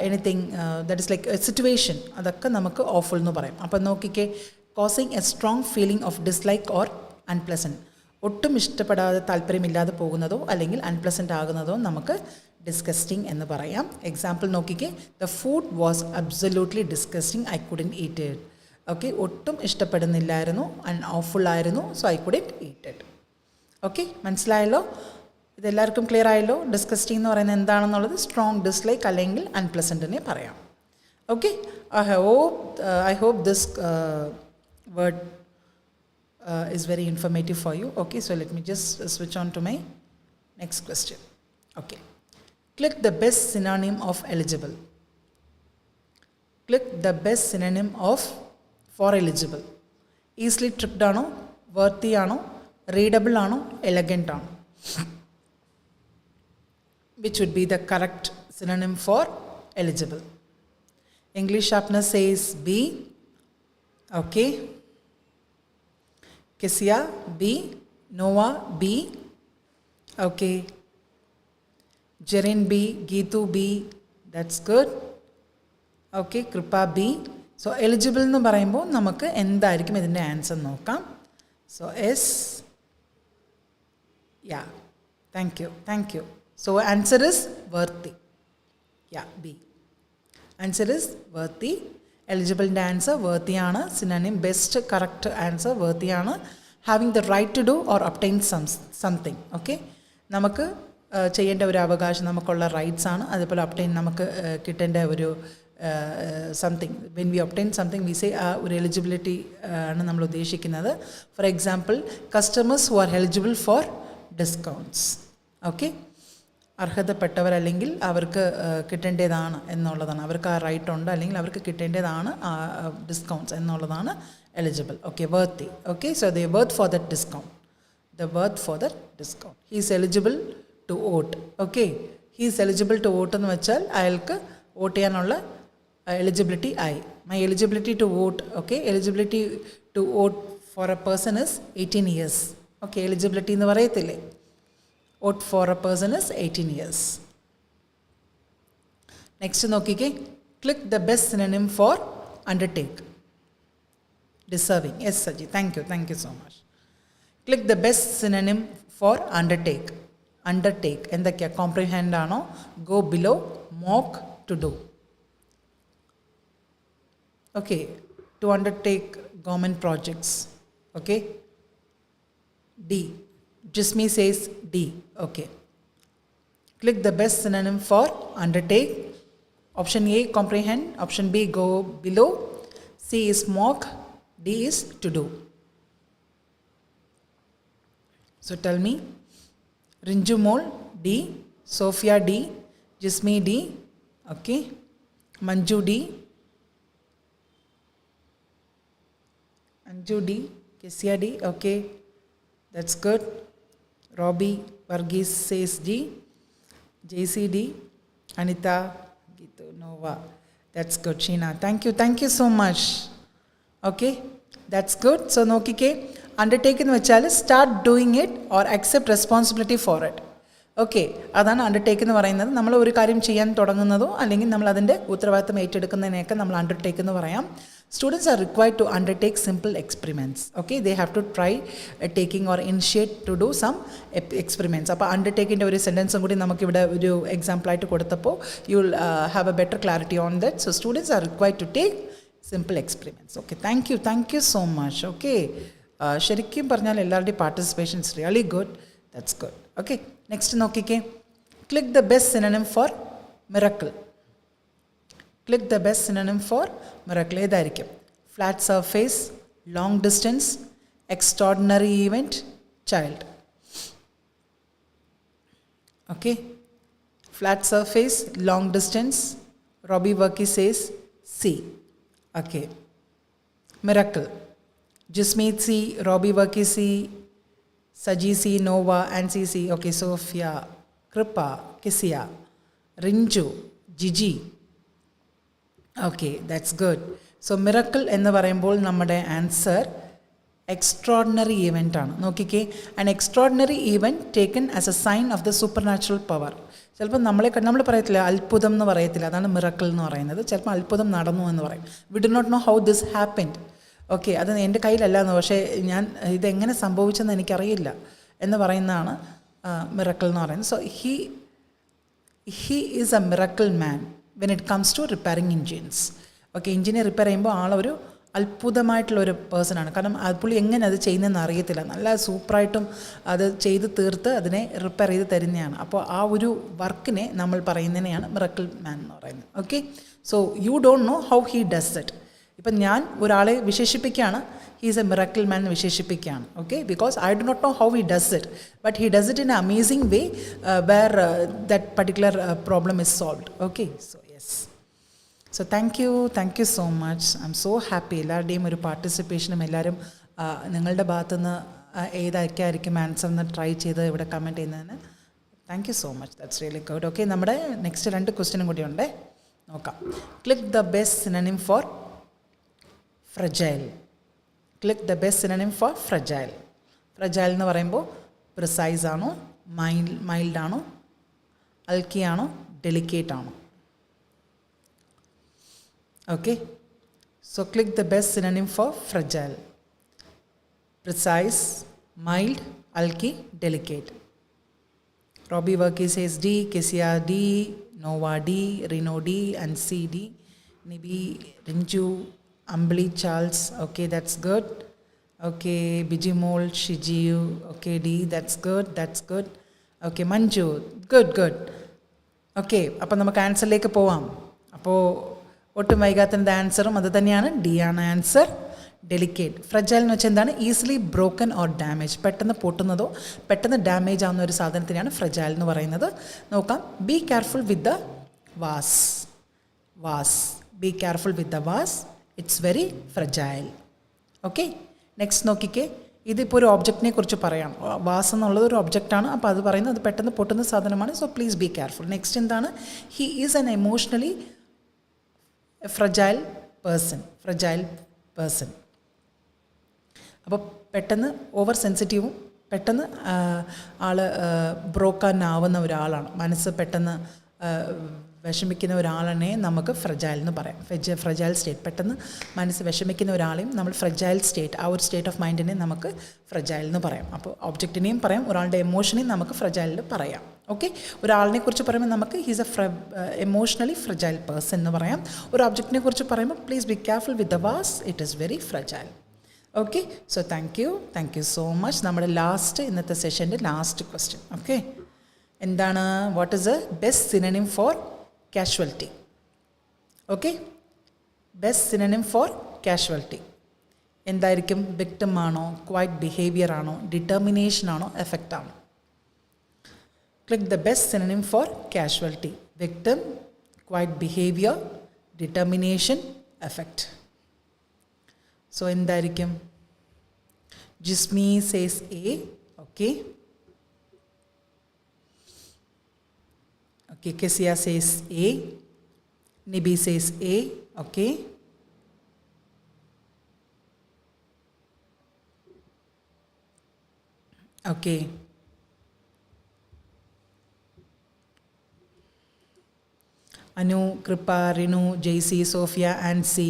anything that is like A situation, അതൊക്കെ നമുക്ക് ഓഫുൾ എന്ന് പറയും. അപ്പം നോക്കിക്കേ, causing A strong feeling of dislike or unpleasant, ഒട്ടും ഇഷ്ടപ്പെടാതെ താല്പര്യമില്ലാതെ പോകുന്നതോ അല്ലെങ്കിൽ അൺപ്ലസൻ്റ് ആകുന്നതോ നമുക്ക് ഡിസ്കസ്റ്റിംഗ് എന്ന് പറയാം. എക്സാമ്പിൾ നോക്കിക്കേ. The food was absolutely disgusting, I couldn't eat it. Okay, ഒട്ടും ഇഷ്ടപ്പെടുന്നില്ലായിരുന്നു, ഓഫുൾ ആയിരുന്നു, so I couldn't eat it. Okay, മനസ്സിലായല്ലോ? ഇതെല്ലാവർക്കും ക്ലിയർ ആയല്ലോ? ഡിസ്കസ്റ്റിംഗ് എന്ന് പറയുന്നത് എന്താണെന്നുള്ളത് സ്ട്രോങ് ഡിസ്ലൈക്ക് അല്ലെങ്കിൽ അൺപ്ലസൻറ്റിനെ പറയാം. Okay, I hope this word is very informative for you. Okay, so let me just switch on to my next question. Okay, click the best synonym of eligible. Click the best synonym of for eligible. Easily tripped ആണോ, worthy ആണോ, readable ആണോ, elegant ആണോ? Which would be the correct synonym for eligible? English sharpener says B, Okay. Kesia, B. Noah, B. Okay. Jerin, B. Geetu, B. That's good. Okay. Kripa, B. So eligible എന്ന് പറയുമ്പോൾ നമുക്ക് എന്തായിരിക്കും ഇതിൻ്റെ answer നോക്കാം. So S. Yeah. Thank you. So answer is worthy. Yeah, B. Answer is worthy. Eligible answer worthy ആണ്. Synonym best correct answer worthy ആണ്. Having the right to do or obtain something. Okay. നമുക്ക് ചെയ്യേണ്ട ഒരു അവകാശം നമുക്കുള്ള rights ആണ്. അതുപോലെ obtain നമുക്ക് കിട്ടേണ്ട ഒരു something. When we obtain something we say ആ ഒരു എലിജിബിലിറ്റി ആണ് നമ്മൾ ഉദ്ദേശിക്കുന്നത്. For example customers who are eligible for discounts. Okay. അർഹതപ്പെട്ടവർ അല്ലെങ്കിൽ അവർക്ക് കിട്ടേണ്ടതാണ് എന്നുള്ളതാണ്, അവർക്ക് ആ റൈറ്റ് ഉണ്ട് അല്ലെങ്കിൽ അവർക്ക് കിട്ടേണ്ടതാണ് ഡിസ്കൗണ്ട്സ് എന്നുള്ളതാണ് eligible. Okay. Worthy. Okay. So they worth for that discount. The worth for that discount. He is eligible to vote. Okay. He is eligible to vote എന്ന് വെച്ചാൽ അയാൾക്ക് വോട്ട് ചെയ്യാനുള്ള eligibility I. My eligibility to vote, okay, eligibility to vote for a person is 18 years. Okay, eligibility എന്ന് പറയത്തില്ലേ, vote for a person is 18 years. Next നോക്കിക്കേ, click the best synonym for undertake. Deserving. Yes, Saji, thank you so much. Click the best synonym for undertake. Undertake എന്തൊക്കെയാ? comprehend ആണോ? go below, mock, to do. Okay, to undertake government projects. Okay. D. Jismi says D. Okay. Click the best synonym for undertake. Option A, comprehend. Option B, go below. C is mock. D is to do. So tell me. Rinju Mol, D. Sophia, D. Jismi, D. Okay. Manju, D. Anju, D. Kesia, D. Okay. That's good. Robbie Varghese says D. JC, D. Anita, Gitu, Nova. That's good. Sheena, thank you so much. Okay. That's good. So nokike, undertake എന്ന് വെച്ചാൽ start doing it or accept responsibility for it. Okay. അതാണ് undertake എന്ന് പറയുന്നത്. നമ്മൾ ഒരു കാര്യം ചെയ്യാൻ തുടങ്ങുന്നതോ അല്ലെങ്കിൽ നമ്മൾ അതിൻ്റെ ഉത്തരവാദിത്തം ഏറ്റെടുക്കുന്നതിനെയൊക്കെ നമ്മൾ അണ്ടർടേക്ക് എന്ന് പറയാം. Students are required to undertake simple experiments. Okay, they have to try taking or initiate to do some experiments. അപ്പോൾ അണ്ടർടേക്കിൻ്റെ ഒരു സെൻറ്റൻസും കൂടി നമുക്കിവിടെ ഒരു എക്സാമ്പിളായിട്ട് കൊടുത്തപ്പോൾ you will have a better clarity on that. So students are required to take simple experiments. Okay. Thank you so much. Okay. ശരിക്കും പറഞ്ഞാൽ എല്ലാവരുടെയും participation is really good. That's good. Okay. Next നോക്കിക്കേ. Click the best synonym for miracle. Click the best synonym for miracle ഏതായിരിക്കും? Flat surface, long distance, extraordinary event, child. Okay. Flat surface, long distance. Robi Varkey says C. Okay. Miracle. Jismeet C, Robbie Worky C, Saji C, Nova, Ansi C. Okay, Sophia, Kripa, Kisia, Rinju, Gigi. Okay, that's good. So miracle എന്ന് പറയുമ്പോൾ നമ്മുടെ answer extraordinary event ആണ്. നോക്കിക്കേ, an extraordinary event taken as a sign of the supernatural power. ചിലപ്പോൾ നമ്മൾ പറയത്തില്ല, അത്ഭുതം എന്ന് പറയത്തില്ല, അതാണ് മിറക്കിൾ എന്ന് പറയുന്നത്. ചിലപ്പോൾ അത്ഭുതം നടന്നു എന്ന് പറയും. We do not know how this happened. Okay, അത് എൻ്റെ കയ്യിലല്ലാന്ന്, പക്ഷേ ഞാൻ ഇതെങ്ങനെ സംഭവിച്ചെന്ന് എനിക്കറിയില്ല എന്ന് പറയുന്നതാണ് മിറക്കിൾ എന്ന് പറയുന്നത്. So he is a miracle man when it comes to repairing engines. Okay, എൻജിനെ റിപ്പയർ ചെയ്യുമ്പോൾ ആളൊരു അത്ഭുതമായിട്ടുള്ളൊരു പേഴ്സണാണ്. കാരണം പുള്ളി എങ്ങനെ അത് ചെയ്യുന്നതെന്ന് അറിയത്തില്ല, നല്ല സൂപ്പറായിട്ടും അത് ചെയ്ത് തീർത്ത് അതിനെ റിപ്പയർ ചെയ്ത് തരുന്നതാണ്. അപ്പോൾ ആ ഒരു വർക്കിനെ നമ്മൾ പറയുന്നതിനെയാണ് മിറക്കിൾ മാൻ എന്ന് പറയുന്നത്. Okay, so you don't know how he does it. ഇപ്പം ഞാൻ ഒരാളെ വിശേഷിപ്പിക്കുകയാണ്, he is a miracle man എന്ന് വിശേഷിപ്പിക്കുകയാണ്. Okay, because I do not know how he does it, but he does it in a amazing way where that particular problem is solved. Okay, so yes, so thank you so much. I am so happy. എല്ലാവരുടെയും ഒരു പാർട്ടിസിപ്പേഷനും എല്ലാവരും നിങ്ങളുടെ ഭാഗത്തുനിന്ന് ഏതൊക്കെ ആയിരിക്കും answer എന്ന് try ചെയ്ത് ഇവിടെ കമൻറ്റ് ചെയ്യുന്നതിന് thank you so much. That's really good. Okay, നമ്മുടെ നെക്സ്റ്റ് 2 ക്വസ്റ്റ്യനും കൂടി ഉണ്ടേ, നോക്കാം. Click the best synonym four fragile. Click the best synonym for fragile. Fragile എന്ന് പറയുമ്പോൾ precise ആണോ, mild ആണോ, alky ആണോ, delicate ആണോ. Okay, so click the best synonym for fragile. Precise, mild, alky, delicate. Robbie Worky says D, Kesia D, Nova D, Reno D, and C D. Nibi, Rinju, Ambli, Charles. Okay, that's good. Okay, Bijimol, Shiju. Okay, D, that's good. Okay, Manju, good. Okay, അപ്പോൾ നമുക്ക് ആൻസറിലേക്ക് പോവാം. അപ്പോൾ ഒട്ടും വൈകാത്തതിൻ്റെ ആൻസറും അത് തന്നെയാണ്, D ആണ് answer. Delicate. Fragile എന്ന് വെച്ചാൽ എന്താണ്? Easily broken or damage. പെട്ടെന്ന് പൊട്ടുന്നതോ പെട്ടെന്ന് ഡാമേജ് ആവുന്ന ഒരു സാധനത്തിനാണ് ഫ്രജൈൽ എന്ന് പറയുന്നത്. നോക്കാം. Be careful with the was. Be careful with the was. It's very fragile. Okay, next നോക്കിക്കേ. ഇതിപ്പോൾ ഒരു ഒബ്ജക്റ്റിനെ കുറിച്ച് പറയാം. വാസ് എന്നുള്ളത് ഒരു ഒബ്ജക്റ്റാണ്. അപ്പോൾ അത് പറയുന്നത് അത് പെട്ടെന്ന് പൊട്ടുന്ന സാധനമാണ്. So please be careful. Next എന്താണ്? He is an emotionally fragile person. അപ്പോൾ പെട്ടെന്ന് ഓവർ സെൻസിറ്റീവും പെട്ടെന്ന് ആൾ ബ്രോക്കാനാവുന്ന ഒരാളാണ്. മനസ്സ് പെട്ടെന്ന് വിഷമിക്കുന്ന ഒരാളിനെ നമുക്ക് ഫ്രജൈൽ എന്ന് പറയാം. Fragile state. പെട്ടെന്ന് മനസ്സ് വിഷമിക്കുന്ന ഒരാളെയും നമ്മൾ ഫ്രജൈൽ സ്റ്റേറ്റ്, ആ ഒരു സ്റ്റേറ്റ് ഓഫ് മൈൻഡിനെ നമുക്ക് ഫ്രജൈൽ എന്ന് പറയാം. അപ്പോൾ ഒബ്ജക്റ്റിനെയും പറയാം, ഒരാളുടെ എമോഷനെയും നമുക്ക് ഫ്രജൈലിൽ പറയാം. ഓക്കെ, ഒരാളിനെ കുറിച്ച് പറയുമ്പോൾ നമുക്ക് he's A emotionally fragile person എന്ന് പറയാം. ഒരു ഒബ്ജക്റ്റിനെ കുറിച്ച് പറയുമ്പോൾ please be careful with the was. It is very fragile. Okay, so thank you so much. നമ്മുടെ ഇന്നത്തെ സെഷൻ്റെ ലാസ്റ്റ് ക്വസ്റ്റ്യൻ. ഓക്കെ, എന്താണ്? What is A best synonym four casualty? Okay, best synonym four casualty എന്തായിരിക്കും? Victim ആണോ, quite behaviour ആണോ, determination ആണോ, effect ആണോ? Click the best synonym for casualty. Victim, quiet behavior, determination, affect. So എന്തായിരിക്കും? Jismi says A. Okay. Okay, Kesia says A. Nibi says A. Okay. Okay. Anu, Kripa, Rinu, Jaicy, Sophia, Ancy,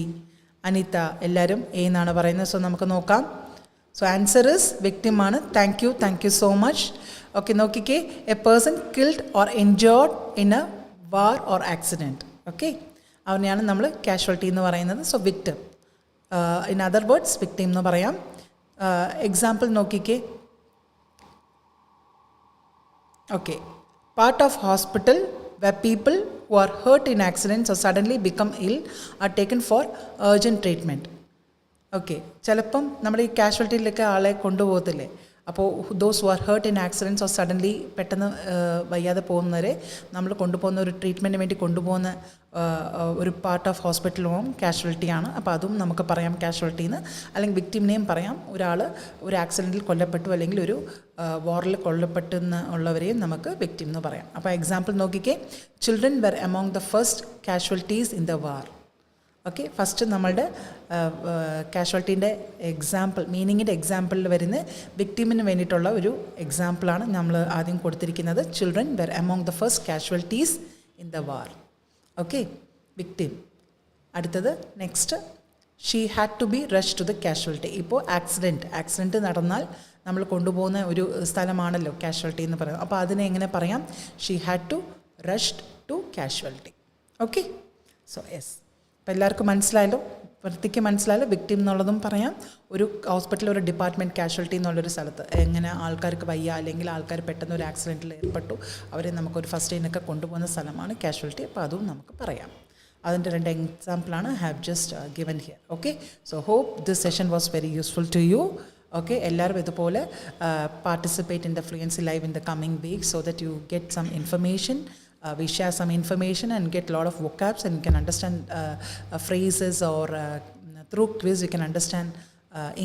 Anitha എല്ലാവരും A എന്നാണ് പറയുന്നത്. So നമുക്ക് നോക്കാം. So answer is victim ആണ്. Thank you so much. Okay, നോക്കിക്കേ. A person killed or injured in a war or accident. Okay, അവനെയാണ് നമ്മൾ casualty എന്ന് പറയുന്നത്. So victim. In other words victim എന്ന് പറയാം. എക്സാമ്പിൾ നോക്കിക്കേ. Okay, part of hospital where people who are hurt in accidents or suddenly become ill are taken for urgent treatment. Okay, ചിലപ്പം നമ്മുടെ ഈ കാഷ്വാലിറ്റിയിലൊക്കെ ആളെ കൊണ്ടുപോകത്തില്ലേ? അപ്പോൾ those who are hurt in accidents or suddenly പെട്ടെന്ന് വയ്യാതെ പോകുന്നവരെ നമ്മൾ കൊണ്ടുപോകുന്ന ഒരു ട്രീറ്റ്മെൻറ്റിന് വേണ്ടി കൊണ്ടുപോകുന്ന ഒരു പാർട്ട് ഓഫ് ഹോസ്പിറ്റലും കാഷ്വാലിറ്റിയാണ്. അപ്പോൾ അതും നമുക്ക് പറയാം കാഷ്വാലിറ്റി എന്ന്. അല്ലെങ്കിൽ വിക്ടിമിനെയും പറയാം. ഒരാൾ ഒരു ആക്സിഡൻറ്റിൽ കൊല്ലപ്പെട്ടു അല്ലെങ്കിൽ ഒരു വാറിൽ ഉള്ളവരെയും നമുക്ക് വിക്ടിം എന്ന് പറയാം. അപ്പോൾ എക്സാമ്പിൾ നോക്കിക്കേ. Children were among the first casualties in the war. Okay, first നമ്മളുടെ കാഷ്വാലിറ്റീൻ്റെ എക്സാമ്പിൾ, മീനിങ്ങിൻ്റെ എക്സാമ്പിളിൽ വരുന്ന വിക്ടിമിന് വേണ്ടിയിട്ടുള്ള ഒരു എക്സാമ്പിളാണ് നമ്മൾ ആദ്യം കൊടുത്തിരിക്കുന്നത്. Children were among the first casualties in the war. Okay, victim. അടുത്തത് next, she had to be rush to the casualty. ഇപ്പോൾ ആക്സിഡൻറ്റ് നടന്നാൽ നമ്മൾ കൊണ്ടുപോകുന്ന ഒരു സ്ഥലമാണല്ലോ കാഷ്വാലിറ്റി എന്ന് പറയുന്നത്. അപ്പോൾ അതിനെ എങ്ങനെ പറയാം? She had to rush to casualty. Okay, so yes. അപ്പോൾ എല്ലാവർക്കും മനസ്സിലായല്ലോ, വൃത്തിക്ക് മനസ്സിലായല്ലോ. വിക്ടിം എന്നുള്ളതും പറയാം. ഒരു ഹോസ്പിറ്റലിൽ ഒരു ഡിപ്പാർട്ട്മെൻറ്റ് കാഷ്വാലിറ്റി എന്നുള്ളൊരു സ്ഥലത്ത് എങ്ങനെ ആൾക്കാർക്ക് വയ്യ അല്ലെങ്കിൽ ആൾക്കാർ പെട്ടെന്ന് ഒരു ആക്സിഡൻറ്റിൽ ഏർപ്പെട്ടു, അവരെ നമുക്കൊരു ഫസ്റ്റ് എയ്ഡിനൊക്കെ കൊണ്ടുപോകുന്ന സ്ഥലമാണ് കാഷ്വാലിറ്റി. അപ്പോൾ അതും നമുക്ക് പറയാം. അതിൻ്റെ 2 എക്സാമ്പിളാണ് have just given here. Okay, so hope this session was very useful to you. Okay, എല്ലാവരും ഇതുപോലെ participate in the fluency live in the coming week so that you get some information. We share some information and get a lot of vocabs, and you can understand phrases, or through quiz you can understand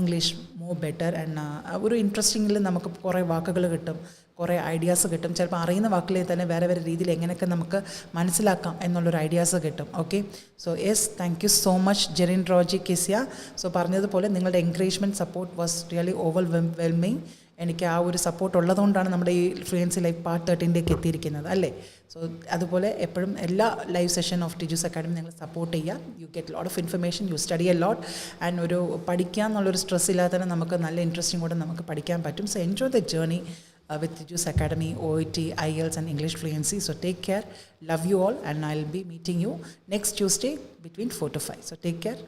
English more better. And ഒരു ഇൻട്രസ്റ്റിംഗിൽ നമുക്ക് കുറേ വാക്കുകൾ കിട്ടും, കുറേ ideas കിട്ടും. ചിലപ്പോൾ അറിയുന്ന വാക്കിൽ തന്നെ വേറെ വേറെ രീതിയിൽ എങ്ങനെയൊക്കെ നമുക്ക് മനസ്സിലാക്കാം എന്നുള്ളൊരു ഐഡിയാസ് കിട്ടും. Okay, so yes, thank you so much Jerin Roji Kisya. So പറഞ്ഞതുപോലെ നിങ്ങളുടെ encouragement support was really overwhelming. എനിക്ക് ആ ഒരു സപ്പോർട്ട് ഉള്ളതുകൊണ്ടാണ് നമ്മുടെ ഈ ഫ്ലുവൻസി ലൈഫ് പാർട്ട് 13 എത്തിയിരിക്കുന്നത് അല്ലേ. സോ അതുപോലെ എപ്പോഴും എല്ലാ live session of Tiju's academy നിങ്ങൾ സപ്പോർട്ട് ചെയ്യുക. You get lot of information, you study a lot, and ഒരു പഠിക്കുക എന്നുള്ളൊരു സ്ട്രെസ് ഇല്ലാതെ തന്നെ നമുക്ക് നല്ല ഇൻട്രസ്റ്റിംഗ് കൂടെ നമുക്ക് പഠിക്കാൻ പറ്റും. So enjoy the journey with Tiju's Academy, OET, Ielts and English Fluency. So take care, love you all, and I'll be meeting you next Tuesday between 4 to 5. So take care.